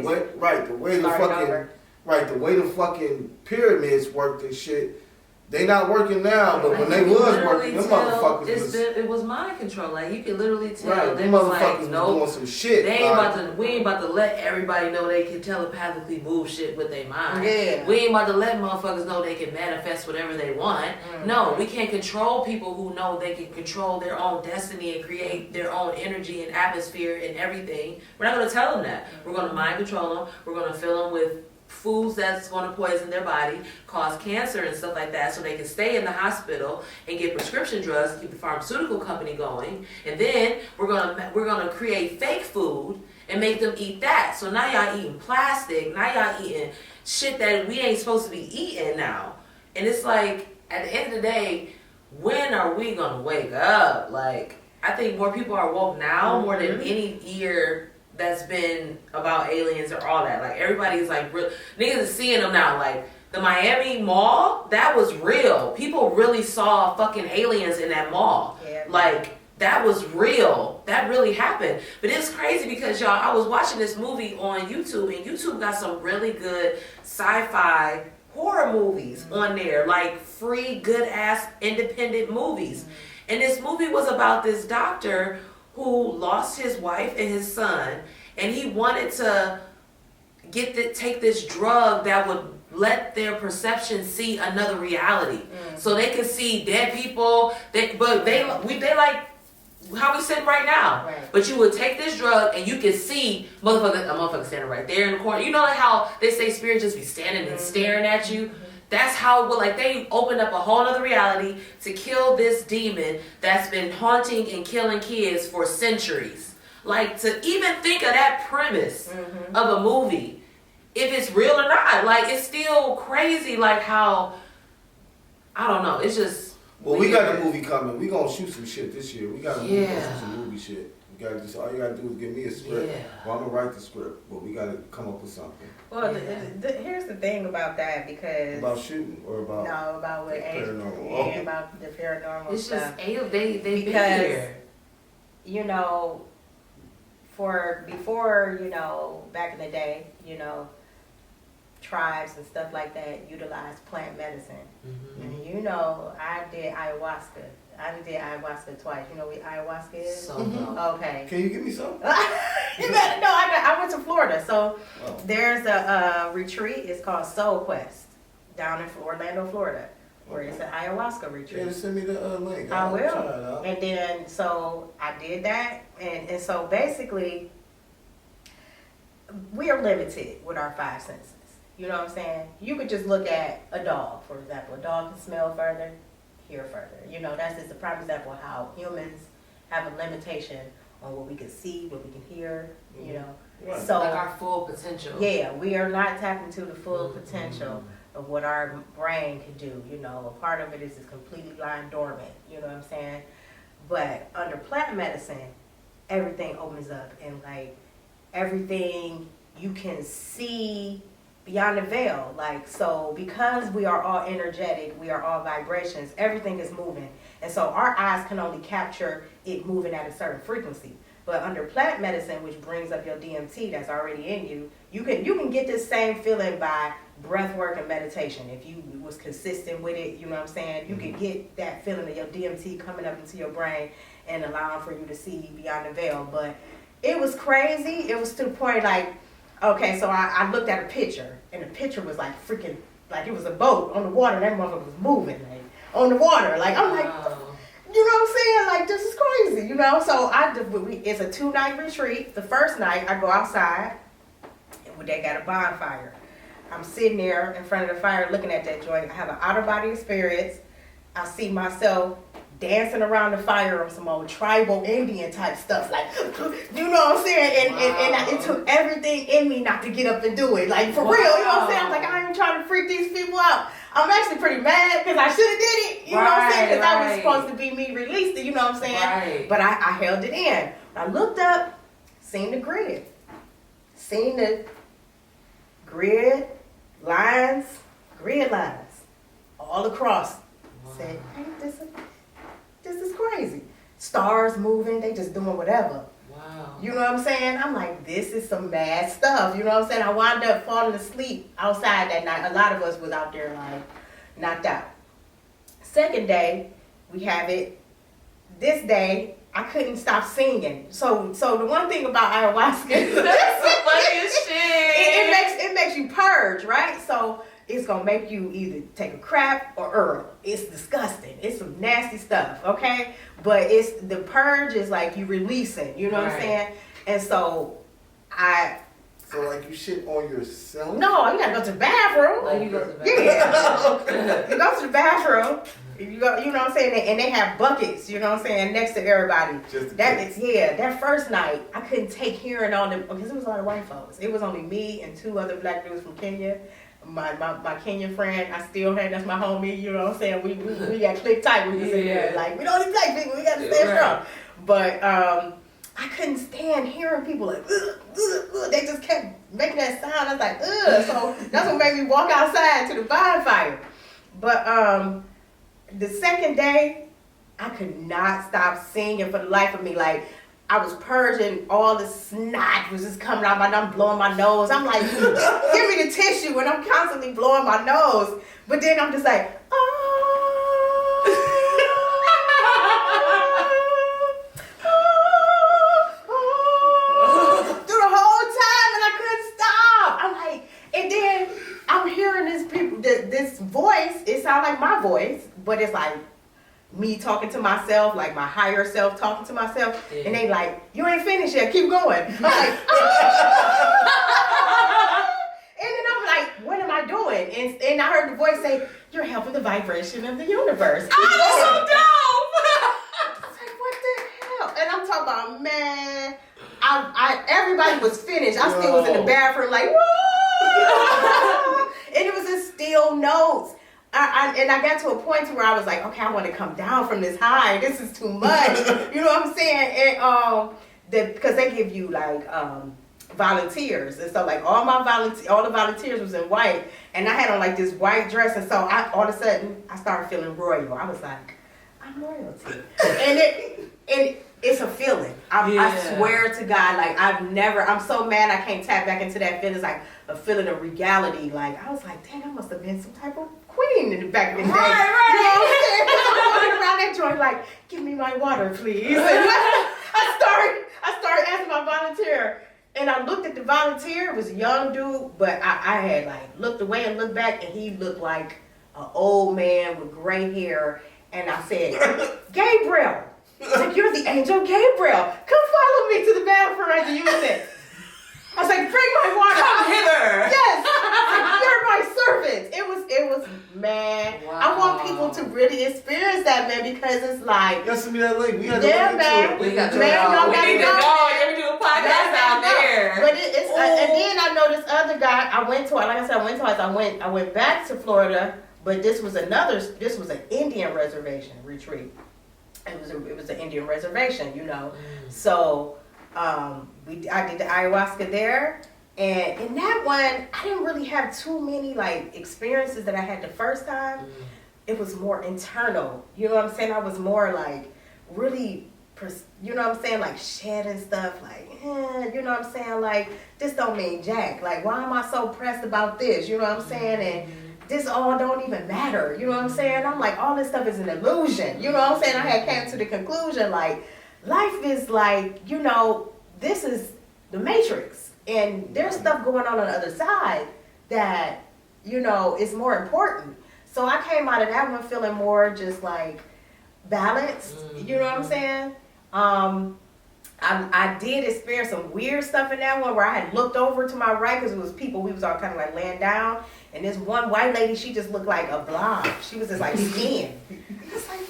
[SPEAKER 3] way the fucking pyramids worked and shit. They not working now, but when they was working, them motherfuckers was.
[SPEAKER 4] It was mind control. Like you can literally tell.
[SPEAKER 3] Right,
[SPEAKER 4] They
[SPEAKER 3] them
[SPEAKER 4] was
[SPEAKER 3] motherfuckers
[SPEAKER 4] like,
[SPEAKER 3] was
[SPEAKER 4] nope.
[SPEAKER 3] doing some shit.
[SPEAKER 4] They ain't about to. We ain't about to let everybody know they can telepathically move shit with their mind.
[SPEAKER 5] Yeah.
[SPEAKER 4] We ain't about to let motherfuckers know they can manifest whatever they want. No, we can't control people who know they can control their own destiny and create their own energy and atmosphere and everything. We're not gonna tell them that. We're gonna mind control them. We're gonna fill them with foods that's going to poison their body, cause cancer and stuff like that, so they can stay in the hospital and get prescription drugs to keep the pharmaceutical company going. And then we're gonna create fake food and make them eat that. So now y'all eating plastic. Now y'all eating shit that we ain't supposed to be eating now. And it's like, at the end of the day, when are we gonna wake up? Like, I think more people are woke now more than any year that's been about aliens or all that. Like everybody's like, niggas is seeing them now. Like the Miami Mall, that was real. People really saw fucking aliens in that mall.
[SPEAKER 5] Yeah.
[SPEAKER 4] Like that was real. That really happened. But it's crazy because y'all, I was watching this movie on YouTube, and YouTube got some really good sci-fi horror movies on there, like free good ass independent movies. And this movie was about this doctor who lost his wife and his son, and he wanted to take this drug that would let their perception see another reality, so they can see dead people. They like how we sitting right now.
[SPEAKER 5] Right.
[SPEAKER 4] But you would take this drug and you could see a motherfucker standing right there in the corner. You know like how they say spirits just be standing and staring at you. That's how, like, they opened up a whole other reality to kill this demon that's been haunting and killing kids for centuries. Like, to even think of that premise of a movie, if it's real or not, like, it's still crazy, like, how, I don't know, it's just...
[SPEAKER 3] Well, we got the movie coming. We gonna shoot some shit this year. We got to shoot some movie shit. You gotta just all you gotta do is give me a script.
[SPEAKER 4] Yeah.
[SPEAKER 3] Well, I'm gonna write the script, but we gotta come up with something.
[SPEAKER 5] Well, here's the thing about that because
[SPEAKER 3] About shooting or about
[SPEAKER 5] no, about what
[SPEAKER 3] paranormal.
[SPEAKER 5] yeah, about the paranormal
[SPEAKER 4] It's
[SPEAKER 5] stuff.
[SPEAKER 4] just they
[SPEAKER 5] Because-
[SPEAKER 4] been here.
[SPEAKER 5] You know, before, you know, back in the day, you know, tribes and stuff like that utilized plant medicine.
[SPEAKER 4] Mm-hmm.
[SPEAKER 5] And you know, I did ayahuasca. I did ayahuasca twice. You know what ayahuasca is?
[SPEAKER 4] So
[SPEAKER 5] Okay.
[SPEAKER 3] Can you give me some?
[SPEAKER 5] You better know. I went to Florida, so
[SPEAKER 3] Oh.
[SPEAKER 5] there's a retreat. It's called Soul Quest down in Orlando, Florida, where it's an ayahuasca retreat.
[SPEAKER 3] Yeah, just send me the link.
[SPEAKER 5] I
[SPEAKER 3] I'll
[SPEAKER 5] will.
[SPEAKER 3] try it out.
[SPEAKER 5] And then, so I did that. And so basically, we are limited with our five senses. You know what I'm saying? You could just look at a dog, for example. A dog can smell further, hear further. You know, that's just a prime example of how humans have a limitation on what we can see, what we can hear, you know.
[SPEAKER 3] Right.
[SPEAKER 5] So,
[SPEAKER 4] like our full potential.
[SPEAKER 5] yeah, we are not tapping to the full potential of what our brain can do. You know, a part of it is completely lying dormant. You know what I'm saying? But under plant medicine, everything opens up and like everything you can see beyond the veil. Like, so because we are all energetic, we are all vibrations, everything is moving. And so our eyes can only capture it moving at a certain frequency. But under plant medicine, which brings up your DMT that's already in you, you can get this same feeling by breath work and meditation. If you was consistent with it, you know what I'm saying? You can get that feeling of your DMT coming up into your brain and allowing for you to see beyond the veil. But it was crazy. It was to the point like, okay, so I looked at a picture, and the picture was like freaking, like it was a boat on the water. That motherfucker was moving, like, on the water. Like, I'm like, you know what I'm saying? Like, this is crazy, you know? So it's a 2-night retreat. The first night, I go outside, and they got a bonfire. I'm sitting there in front of the fire looking at that joint. I have an out-of-body experience. I see myself dancing around the fire on some old tribal Indian type stuff, like, you know what I'm saying? And it took everything in me not to get up and do it, like, for real, you know what I'm saying? I'm like, I ain't trying to freak these people out. I'm actually pretty mad because I should have did it, you know what I'm saying? Because that was supposed to be me released it, you know what I'm saying?
[SPEAKER 4] Right.
[SPEAKER 5] But I held it in. I looked up, seen the grid, grid lines, all across. Said, hey, this is crazy. Stars moving, they just doing whatever.
[SPEAKER 4] Wow.
[SPEAKER 5] You know what I'm saying? I'm like, this is some mad stuff. You know what I'm saying? I wound up falling asleep outside that night. A lot of us was out there like knocked out. Second day, we have it. This day, I couldn't stop singing. So the one thing about ayahuasca,
[SPEAKER 4] That's the funniest shit.
[SPEAKER 5] it makes you purge, right? So it's gonna make you either take a crap or Earl. It's disgusting. It's some nasty stuff, okay? But it's the purge is like you releasing, you know what I'm saying? And so
[SPEAKER 3] So like you shit on yourself?
[SPEAKER 5] no, you gotta go to the bathroom.
[SPEAKER 4] Like you go to the bathroom.
[SPEAKER 5] Yeah. You go to the bathroom. You go, you know what I'm saying? And they have buckets, you know what I'm saying, next to everybody. That first night, I couldn't take hearing all them, because it was a lot of white folks. It was only me and 2 other black dudes from Kenya. My Kenyan friend, that's my homie, you know what I'm saying? We got click tight when we was in there. Like, we don't even black people, we got to stay strong. But I couldn't stand hearing people like, ugh, ugh, ugh. They just kept making that sound. I was like, ugh. So that's what made me walk outside to the bonfire. But the second day, I could not stop singing for the life of me. Like, I was purging, all the snot was just coming out my nose, I'm blowing my nose. I'm like, give me the tissue, and I'm constantly blowing my nose. But then I'm just like, through the whole time, and I couldn't stop. I'm like, and then I'm hearing this voice. It sounds like my voice, but it's like me talking to myself, like my higher self talking to myself. Yeah. And they like, you ain't finished yet, keep going. I'm like, and then I'm like, what am I doing? And I heard the voice say, you're helping the vibration of the universe.
[SPEAKER 4] Oh, that's so dope!
[SPEAKER 5] I was like, what the hell? And I'm talking about, man, everybody was finished. I still was in the bathroom like, whoa! And it was just still notes. And I got to a point where I was like, okay, I want to come down from this high. This is too much. You know what I'm saying? And because they give you like volunteers, and so like all the volunteers was in white, and I had on like this white dress, and so all of a sudden I started feeling royal. I was like, I'm royalty, and it's a feeling. I swear to God, like I'm so mad I can't tap back into that feeling. It's like a feeling of regality. Like I was like, dang, I must have been some type of queen in the back of the day.
[SPEAKER 4] Right.
[SPEAKER 5] You know what I'm saying? I'm walking around that joint like, give me my water, please. And I started asking my volunteer. And I looked at the volunteer. It was a young dude, but I had like looked away and looked back, and he looked like an old man with gray hair. And I said, Gabriel. Like, you're the angel Gabriel. Come follow me to the bathroom as you use it. I was like, bring my water.
[SPEAKER 4] Come hither.
[SPEAKER 5] Yes. Like, you're my servant. It was, man. Wow. I want people to really experience that, man, because it's like.
[SPEAKER 3] Y'all send me that link. We had
[SPEAKER 5] man.
[SPEAKER 4] We got to
[SPEAKER 5] man,
[SPEAKER 4] go. We need to go. Let me do a podcast out there.
[SPEAKER 5] But it's and then I know this other guy. I went twice. I went back to Florida, but this was an Indian reservation retreat. It was an Indian reservation, you know. So I did the ayahuasca there, and in that one I didn't really have too many like experiences that I had the first time. It was more internal, you know what I'm saying? I was more like really, you know what I'm saying, like shedding stuff, like you know what I'm saying, like this don't mean jack, like why am I so pressed about this, you know what I'm saying, and this all don't even matter, you know what I'm saying? I'm like, all this stuff is an illusion, you know what I'm saying? I had came to the conclusion, like, life is like, you know, this is the Matrix, and there's stuff going on the other side that, you know, is more important. So I came out of that one feeling more just like balanced, you know what I'm saying? I did experience some weird stuff in that one where I had looked over to my right because it was people, we was all kind of like laying down, and this one white lady, she just looked like a blob. She was just like skin. I was like,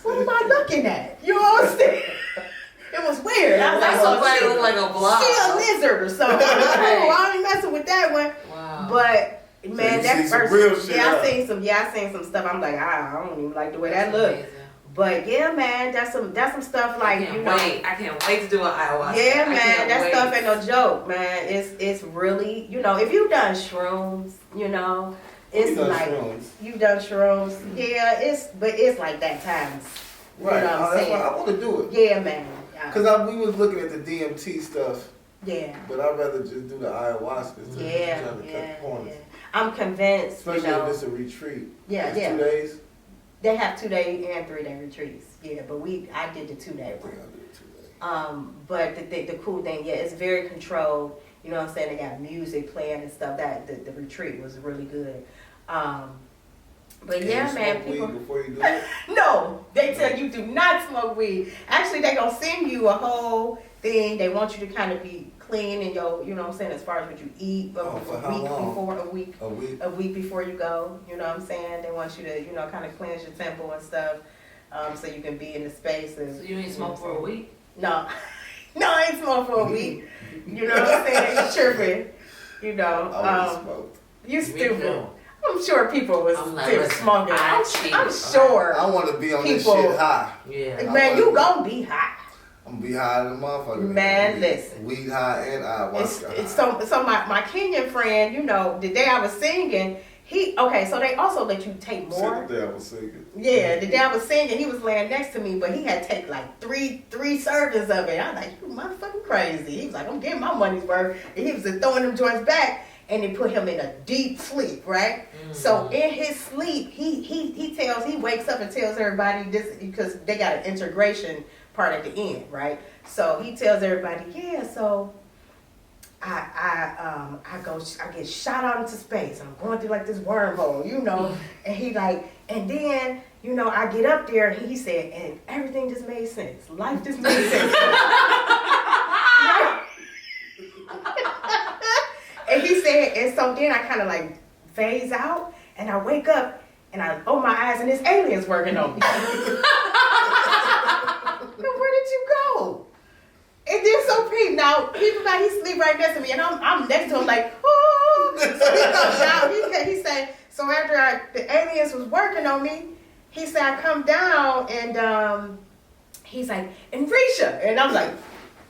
[SPEAKER 5] what am I looking at? You know what I'm saying? It was weird. I was like,
[SPEAKER 4] somebody look like a blob.
[SPEAKER 5] She a lizard or something. I ain't messing with that one.
[SPEAKER 4] Wow.
[SPEAKER 5] But man,
[SPEAKER 3] so
[SPEAKER 5] that first,
[SPEAKER 3] real shit,
[SPEAKER 5] I seen some stuff. I'm like, I don't even like the way that looked. But yeah, man, that's some stuff like
[SPEAKER 4] I can't wait to do an ayahuasca.
[SPEAKER 5] Yeah, man, that stuff ain't no joke, man. It's really, you know, if you've done shrooms, you know, it's like you've done shrooms. Yeah, it's like that times.
[SPEAKER 3] Right.
[SPEAKER 5] You know what I'm saying?
[SPEAKER 3] Why I want to do it.
[SPEAKER 5] Yeah, man.
[SPEAKER 3] Because we was looking at the DMT stuff.
[SPEAKER 5] Yeah.
[SPEAKER 3] But I'd rather just do the ayahuasca.
[SPEAKER 5] Yeah. I'm convinced.
[SPEAKER 3] Especially if it's a retreat.
[SPEAKER 5] Yeah,
[SPEAKER 3] it's 2 days.
[SPEAKER 5] They have 2 day and 3 day retreats. Yeah, but I did the 2 day one. But the cool thing, it's very controlled. You know what I'm saying? They got music playing and stuff. That the retreat was really good. But
[SPEAKER 3] Can
[SPEAKER 5] yeah,
[SPEAKER 3] you
[SPEAKER 5] man,
[SPEAKER 3] smoke
[SPEAKER 5] people.
[SPEAKER 3] weed before you do it?
[SPEAKER 5] No, they tell you do not smoke weed. Actually, they gonna send you a whole thing. They want you to kind of be clean in your, you know what I'm saying, as far as what you eat, but a week before you go, you know what I'm saying? They want you to, you know, kind of cleanse your temple and stuff, so you can be in the space. And,
[SPEAKER 4] so you ain't smoke for a week?
[SPEAKER 5] No, I ain't smoked for a week. You know what I'm saying? You tripping, you know.
[SPEAKER 3] I smoked.
[SPEAKER 5] You stupid. I'm sure people was still smoking. I'm sure.
[SPEAKER 3] I want to be on this shit high.
[SPEAKER 5] Yeah. Man, you gonna be high.
[SPEAKER 3] I'm gonna be high than a motherfucker.
[SPEAKER 5] Man, listen.
[SPEAKER 3] Weed high and ayahuasca high.
[SPEAKER 5] So my Kenyan friend, you know, the day I was singing, so they also let you take more.
[SPEAKER 3] The day I was singing.
[SPEAKER 5] Yeah, the day I was singing, he was laying next to me, but he had to take like three servings of it. I was like, you motherfucking crazy. He was like, I'm getting my money's worth. And he was just throwing them joints back. And it put him in a deep sleep, right? So in his sleep, he wakes up and tells everybody this, because they got an integration part at the end, right? So he tells everybody, so I get shot out into space. I'm going through like this wormhole, you know. And he like, and then, you know, I get up there, and he said, and everything just made sense. Life just made sense. And he said, and so then I kind of like phase out, and I wake up, and I open my eyes, and this alien's working on me. Where did you go? And then so now he sleep right next to me, and I'm next to him like, oh. So he comes down. He said, so after the aliens was working on me, he said I come down, and he's like, and Risha. And I was like,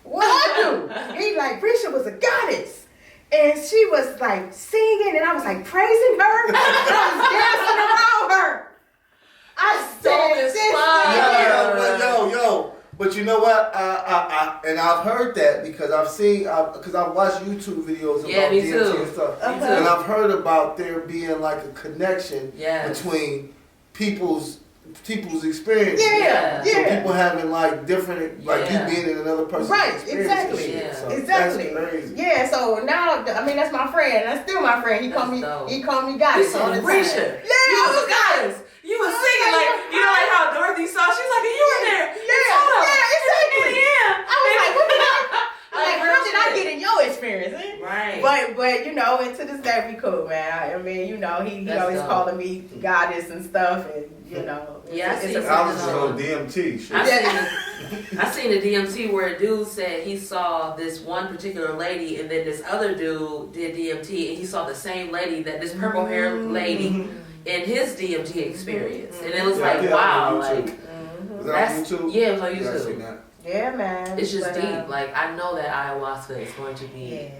[SPEAKER 5] what I do? He's like, Risha was a goddess. And she was like singing, and I was like praising her. And I was dancing around her. I said,
[SPEAKER 3] yo. But you know what? And I've heard that because I've watched YouTube videos about DMT and stuff. And I've heard about there being like a connection between people's experiences.
[SPEAKER 5] Yeah.
[SPEAKER 3] So people having like different, like you being in another person's experience.
[SPEAKER 5] Exactly.
[SPEAKER 3] So
[SPEAKER 5] Exactly.
[SPEAKER 3] That's crazy.
[SPEAKER 5] Yeah, so now, I mean, that's my friend. That's still my friend. He called me goddess all the time.
[SPEAKER 4] Risha.
[SPEAKER 5] Yeah,
[SPEAKER 4] You was a goddess. You was singing like, you know, like how Dorothy saw. She was like, you were there.
[SPEAKER 5] Yeah, exactly.
[SPEAKER 4] Yeah.
[SPEAKER 5] I was like, what did how did I get in your experience? Eh?
[SPEAKER 4] Right.
[SPEAKER 5] But you know, and to this day we cool, man. I mean, you know, he always calling me goddess and stuff, and you know,
[SPEAKER 3] I was just on DMT. Shit.
[SPEAKER 4] I seen a DMT where a dude said he saw this one particular lady, and then this other dude did DMT, and he saw the same lady, that this purple haired lady, in his DMT experience, and it was like, wow, like
[SPEAKER 3] that's on YouTube.
[SPEAKER 4] Yeah, it was on YouTube.
[SPEAKER 5] Yeah, man.
[SPEAKER 4] It's just deep. Like I know that ayahuasca is going to be.
[SPEAKER 5] Yeah.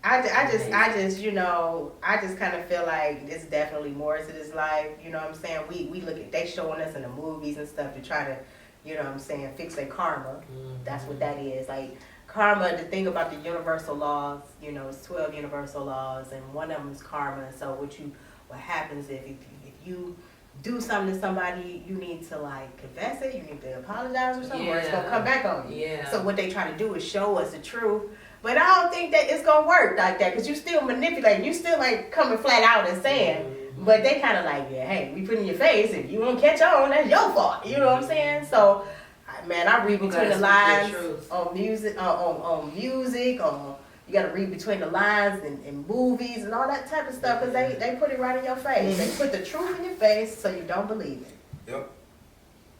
[SPEAKER 5] I just, you know, I just kind of feel like there's definitely more to this life. You know what I'm saying? We look at, they showing us in the movies and stuff to try to, you know what I'm saying, fix their karma. Mm-hmm. That's what that is. Like karma, the thing about the universal laws, you know, it's 12 universal laws, and one of them is karma. So what happens if you do something to somebody, you need to like confess it, you need to apologize or something, or it's gonna come back on you.
[SPEAKER 4] Yeah.
[SPEAKER 5] So what they try to do is show us the truth. But I don't think that it's gonna work like that, because you still manipulating, you still like coming flat out and saying, but they kind of like, yeah, hey, we put in your face, if you don't catch on, that's your fault. You know what I'm saying? So, man, I read between the lines on music, on music, you gotta read between the lines in movies and all that type of stuff, because they put it right in your face. They put the truth in your face so you don't believe it.
[SPEAKER 3] Yep.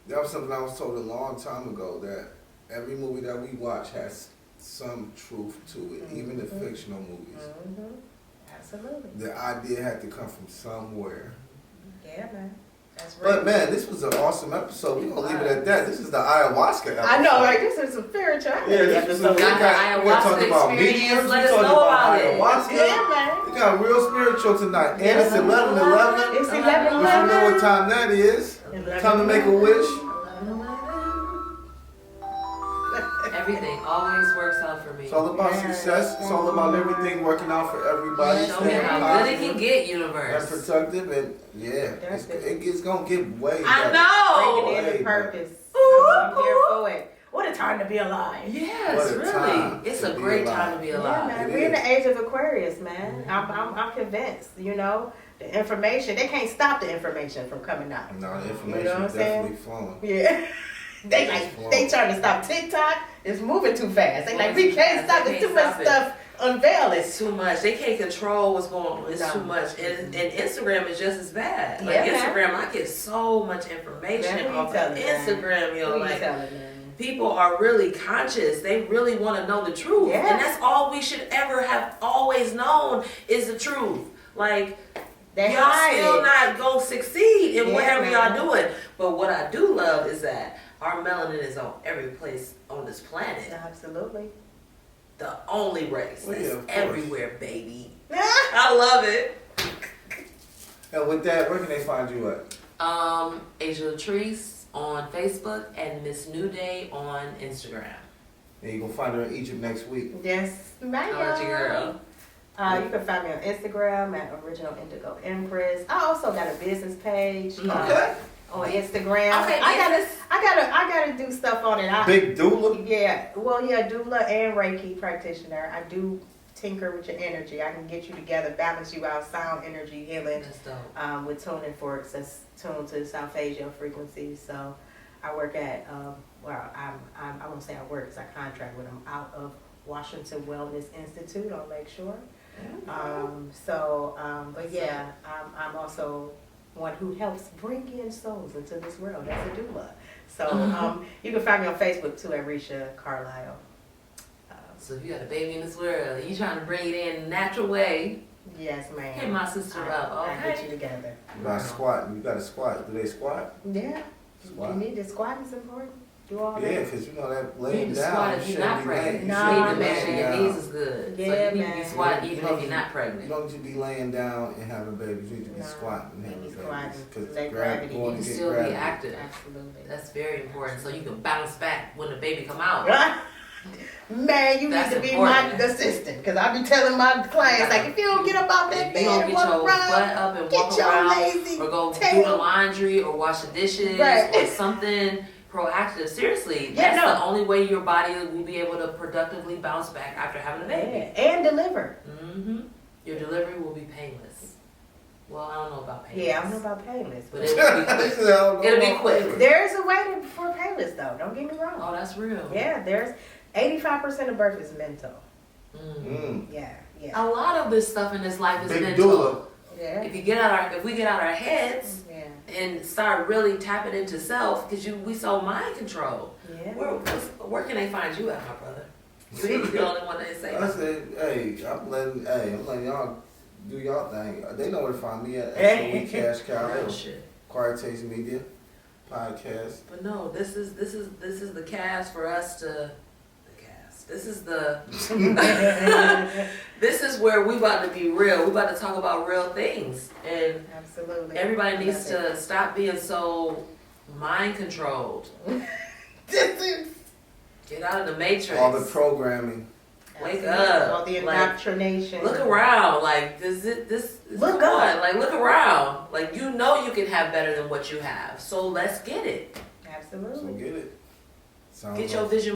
[SPEAKER 3] That was something I was told a long time ago, that every movie that we watch has some truth to it, even the fictional movies.
[SPEAKER 5] Absolutely.
[SPEAKER 3] The idea had to come from somewhere.
[SPEAKER 5] Yeah, man. That's right.
[SPEAKER 3] But man, this was an awesome episode. We're gonna leave it at that. This is the ayahuasca episode.
[SPEAKER 5] I know, like this is a spiritual.
[SPEAKER 3] Yeah, this is we talking about mediums. We talking about ayahuasca.
[SPEAKER 5] Yeah, man.
[SPEAKER 3] We got real spiritual tonight, and it's 11:11.
[SPEAKER 5] It's 11:11.
[SPEAKER 3] You know what time that is? Time to make a wish.
[SPEAKER 4] Everything always works out for me.
[SPEAKER 3] It's all about success. It's all about everything working out for everybody.
[SPEAKER 4] Show me how good it can get, universe.
[SPEAKER 3] And productive, and it's gonna get way better.
[SPEAKER 4] I know.
[SPEAKER 5] Bringing in the purpose. I'm here for it. What a time to be alive.
[SPEAKER 4] Yes, really. It's a great time to be alive.
[SPEAKER 5] Yeah, man. We're in the age of Aquarius, man. I'm convinced. You know, the information, they can't stop the information from coming out.
[SPEAKER 3] No, the information is definitely flowing.
[SPEAKER 5] Yeah. They trying to stop TikTok. It's moving too fast. They like, we can't stop. There's too much stuff unveiled.
[SPEAKER 4] It's too much. They can't control what's going on. It's too much. And Instagram is just as bad. Like Instagram, I get so much information off of Instagram, yo. Like people are really conscious. They really want to know the truth. Yeah. And that's all we should ever have always known is the truth. Like y'all still not gonna succeed in whatever y'all doing. But what I do love is that our melanin is on every place on this planet.
[SPEAKER 5] Absolutely.
[SPEAKER 4] The only race that's everywhere, baby. I love it.
[SPEAKER 3] And with that, where can they find you at?
[SPEAKER 4] Asia Latrice on Facebook and Miss New Day on Instagram.
[SPEAKER 3] And you can find her in Egypt next week.
[SPEAKER 5] Yes, ma'am.
[SPEAKER 4] How about you, girl?
[SPEAKER 5] You can find me on Instagram at Original Indigo Empress. I also got a business page. On Instagram.
[SPEAKER 4] Okay,
[SPEAKER 5] I gotta do stuff on it.
[SPEAKER 3] Big doula?
[SPEAKER 5] Yeah. Well, yeah, doula and Reiki practitioner. I do tinker with your energy. I can get you together, balance you out, sound energy healing.
[SPEAKER 4] That's dope.
[SPEAKER 5] With tuning forks that's tuned to the South Asia frequencies. So I work at I won't say I work because I contract with them out of Washington Wellness Institute on Lakeshore. But yeah, I'm also one who helps bring in souls into this world as a doula. So you can find me on Facebook too at Risha Carlisle.
[SPEAKER 4] So if you got a baby in this world and you trying to bring it in a natural way,
[SPEAKER 5] yes, ma'am.
[SPEAKER 4] Hit my sister up.
[SPEAKER 5] I'll get you together.
[SPEAKER 3] You got to squat. You got to squat. Do they squat?
[SPEAKER 5] Yeah.
[SPEAKER 3] Squat.
[SPEAKER 5] You need to squat is important. Do all
[SPEAKER 3] Yeah,
[SPEAKER 5] that.
[SPEAKER 3] because you know that
[SPEAKER 4] You
[SPEAKER 3] laying
[SPEAKER 4] need to
[SPEAKER 3] down.
[SPEAKER 4] squat
[SPEAKER 3] you
[SPEAKER 4] if you're
[SPEAKER 3] shouldn't
[SPEAKER 4] not
[SPEAKER 3] be
[SPEAKER 4] pregnant.
[SPEAKER 3] laying-
[SPEAKER 4] You
[SPEAKER 5] Nah,
[SPEAKER 4] need to
[SPEAKER 3] shouldn't be
[SPEAKER 4] make sure
[SPEAKER 3] laying
[SPEAKER 4] your
[SPEAKER 3] down.
[SPEAKER 4] knees is good.
[SPEAKER 5] Yeah,
[SPEAKER 4] So you need to be
[SPEAKER 5] man.
[SPEAKER 4] squatting
[SPEAKER 3] You
[SPEAKER 4] even
[SPEAKER 3] don't
[SPEAKER 4] if you're
[SPEAKER 3] need-
[SPEAKER 4] not
[SPEAKER 3] You
[SPEAKER 4] pregnant.
[SPEAKER 3] don't need to be laying down and having babies. You need to be
[SPEAKER 5] No,
[SPEAKER 3] squatting and
[SPEAKER 5] you
[SPEAKER 3] having
[SPEAKER 5] need to be
[SPEAKER 3] babies.
[SPEAKER 5] squatting.
[SPEAKER 3] Because
[SPEAKER 5] Let gravity-
[SPEAKER 4] You
[SPEAKER 3] going
[SPEAKER 4] can
[SPEAKER 3] to get
[SPEAKER 4] still be
[SPEAKER 3] gravity.
[SPEAKER 4] active.
[SPEAKER 5] Absolutely.
[SPEAKER 4] That's very important. So you can bounce back when the baby come out.
[SPEAKER 5] Man, you
[SPEAKER 4] That's
[SPEAKER 5] need to be my
[SPEAKER 4] important.
[SPEAKER 5] assistant because I be telling my clients like, if you don't get up out that
[SPEAKER 4] If you don't
[SPEAKER 5] bed and
[SPEAKER 4] get
[SPEAKER 5] walk
[SPEAKER 4] your butt
[SPEAKER 5] around,
[SPEAKER 4] up and
[SPEAKER 5] get
[SPEAKER 4] walk
[SPEAKER 5] your
[SPEAKER 4] around,
[SPEAKER 5] lazy
[SPEAKER 4] or go do the
[SPEAKER 5] tail.
[SPEAKER 4] laundry or wash the dishes
[SPEAKER 5] Right.
[SPEAKER 4] or something proactive. Seriously,
[SPEAKER 5] Yeah,
[SPEAKER 4] that's
[SPEAKER 5] no.
[SPEAKER 4] the only way your body will be able to productively bounce back after having a baby.
[SPEAKER 5] Yeah, and deliver.
[SPEAKER 4] hmm Your delivery will be painless. Well, I don't know about painless.
[SPEAKER 5] Yeah, I don't know about painless,
[SPEAKER 4] But
[SPEAKER 5] but
[SPEAKER 4] it will be quick. It'll be quick.
[SPEAKER 5] there is a way for painless though. Don't get me wrong.
[SPEAKER 4] Oh, that's real.
[SPEAKER 5] Yeah, there's 85% of birth is mental.
[SPEAKER 3] Mm.
[SPEAKER 5] Yeah, yeah,
[SPEAKER 4] A lot of this stuff in this life is
[SPEAKER 3] Big
[SPEAKER 4] mental.
[SPEAKER 3] doula.
[SPEAKER 5] yeah,
[SPEAKER 4] If we get out our heads
[SPEAKER 5] yeah,
[SPEAKER 4] and start really tapping into self, because we so mind controlled.
[SPEAKER 5] yeah.
[SPEAKER 4] Where can they find you at, my brother? You're the only one that say
[SPEAKER 3] I
[SPEAKER 4] that.
[SPEAKER 3] said, I'm letting y'all do y'all thing. They know where to find me at
[SPEAKER 5] Hey.
[SPEAKER 3] SOE Cash Cow,
[SPEAKER 4] Real shit.
[SPEAKER 3] Quiet Taste Media Podcast.
[SPEAKER 4] But no, this is the cast for us to the cast. This is the this is where we about to be real. We about to talk about real things, and
[SPEAKER 5] Absolutely.
[SPEAKER 4] everybody needs
[SPEAKER 5] Love
[SPEAKER 4] to stop being so mind controlled.
[SPEAKER 5] This is
[SPEAKER 4] Get out of the matrix.
[SPEAKER 3] All the programming.
[SPEAKER 4] Wake
[SPEAKER 5] absolutely.
[SPEAKER 4] up.
[SPEAKER 5] All the
[SPEAKER 4] Like,
[SPEAKER 5] indoctrination.
[SPEAKER 4] Look around, like this is
[SPEAKER 5] Look
[SPEAKER 4] come
[SPEAKER 5] up.
[SPEAKER 4] on, like look around, like you know you can have better than what you have, so let's get it.
[SPEAKER 5] Absolutely.
[SPEAKER 3] So get it. Sounds
[SPEAKER 4] Get your
[SPEAKER 3] like-
[SPEAKER 4] vision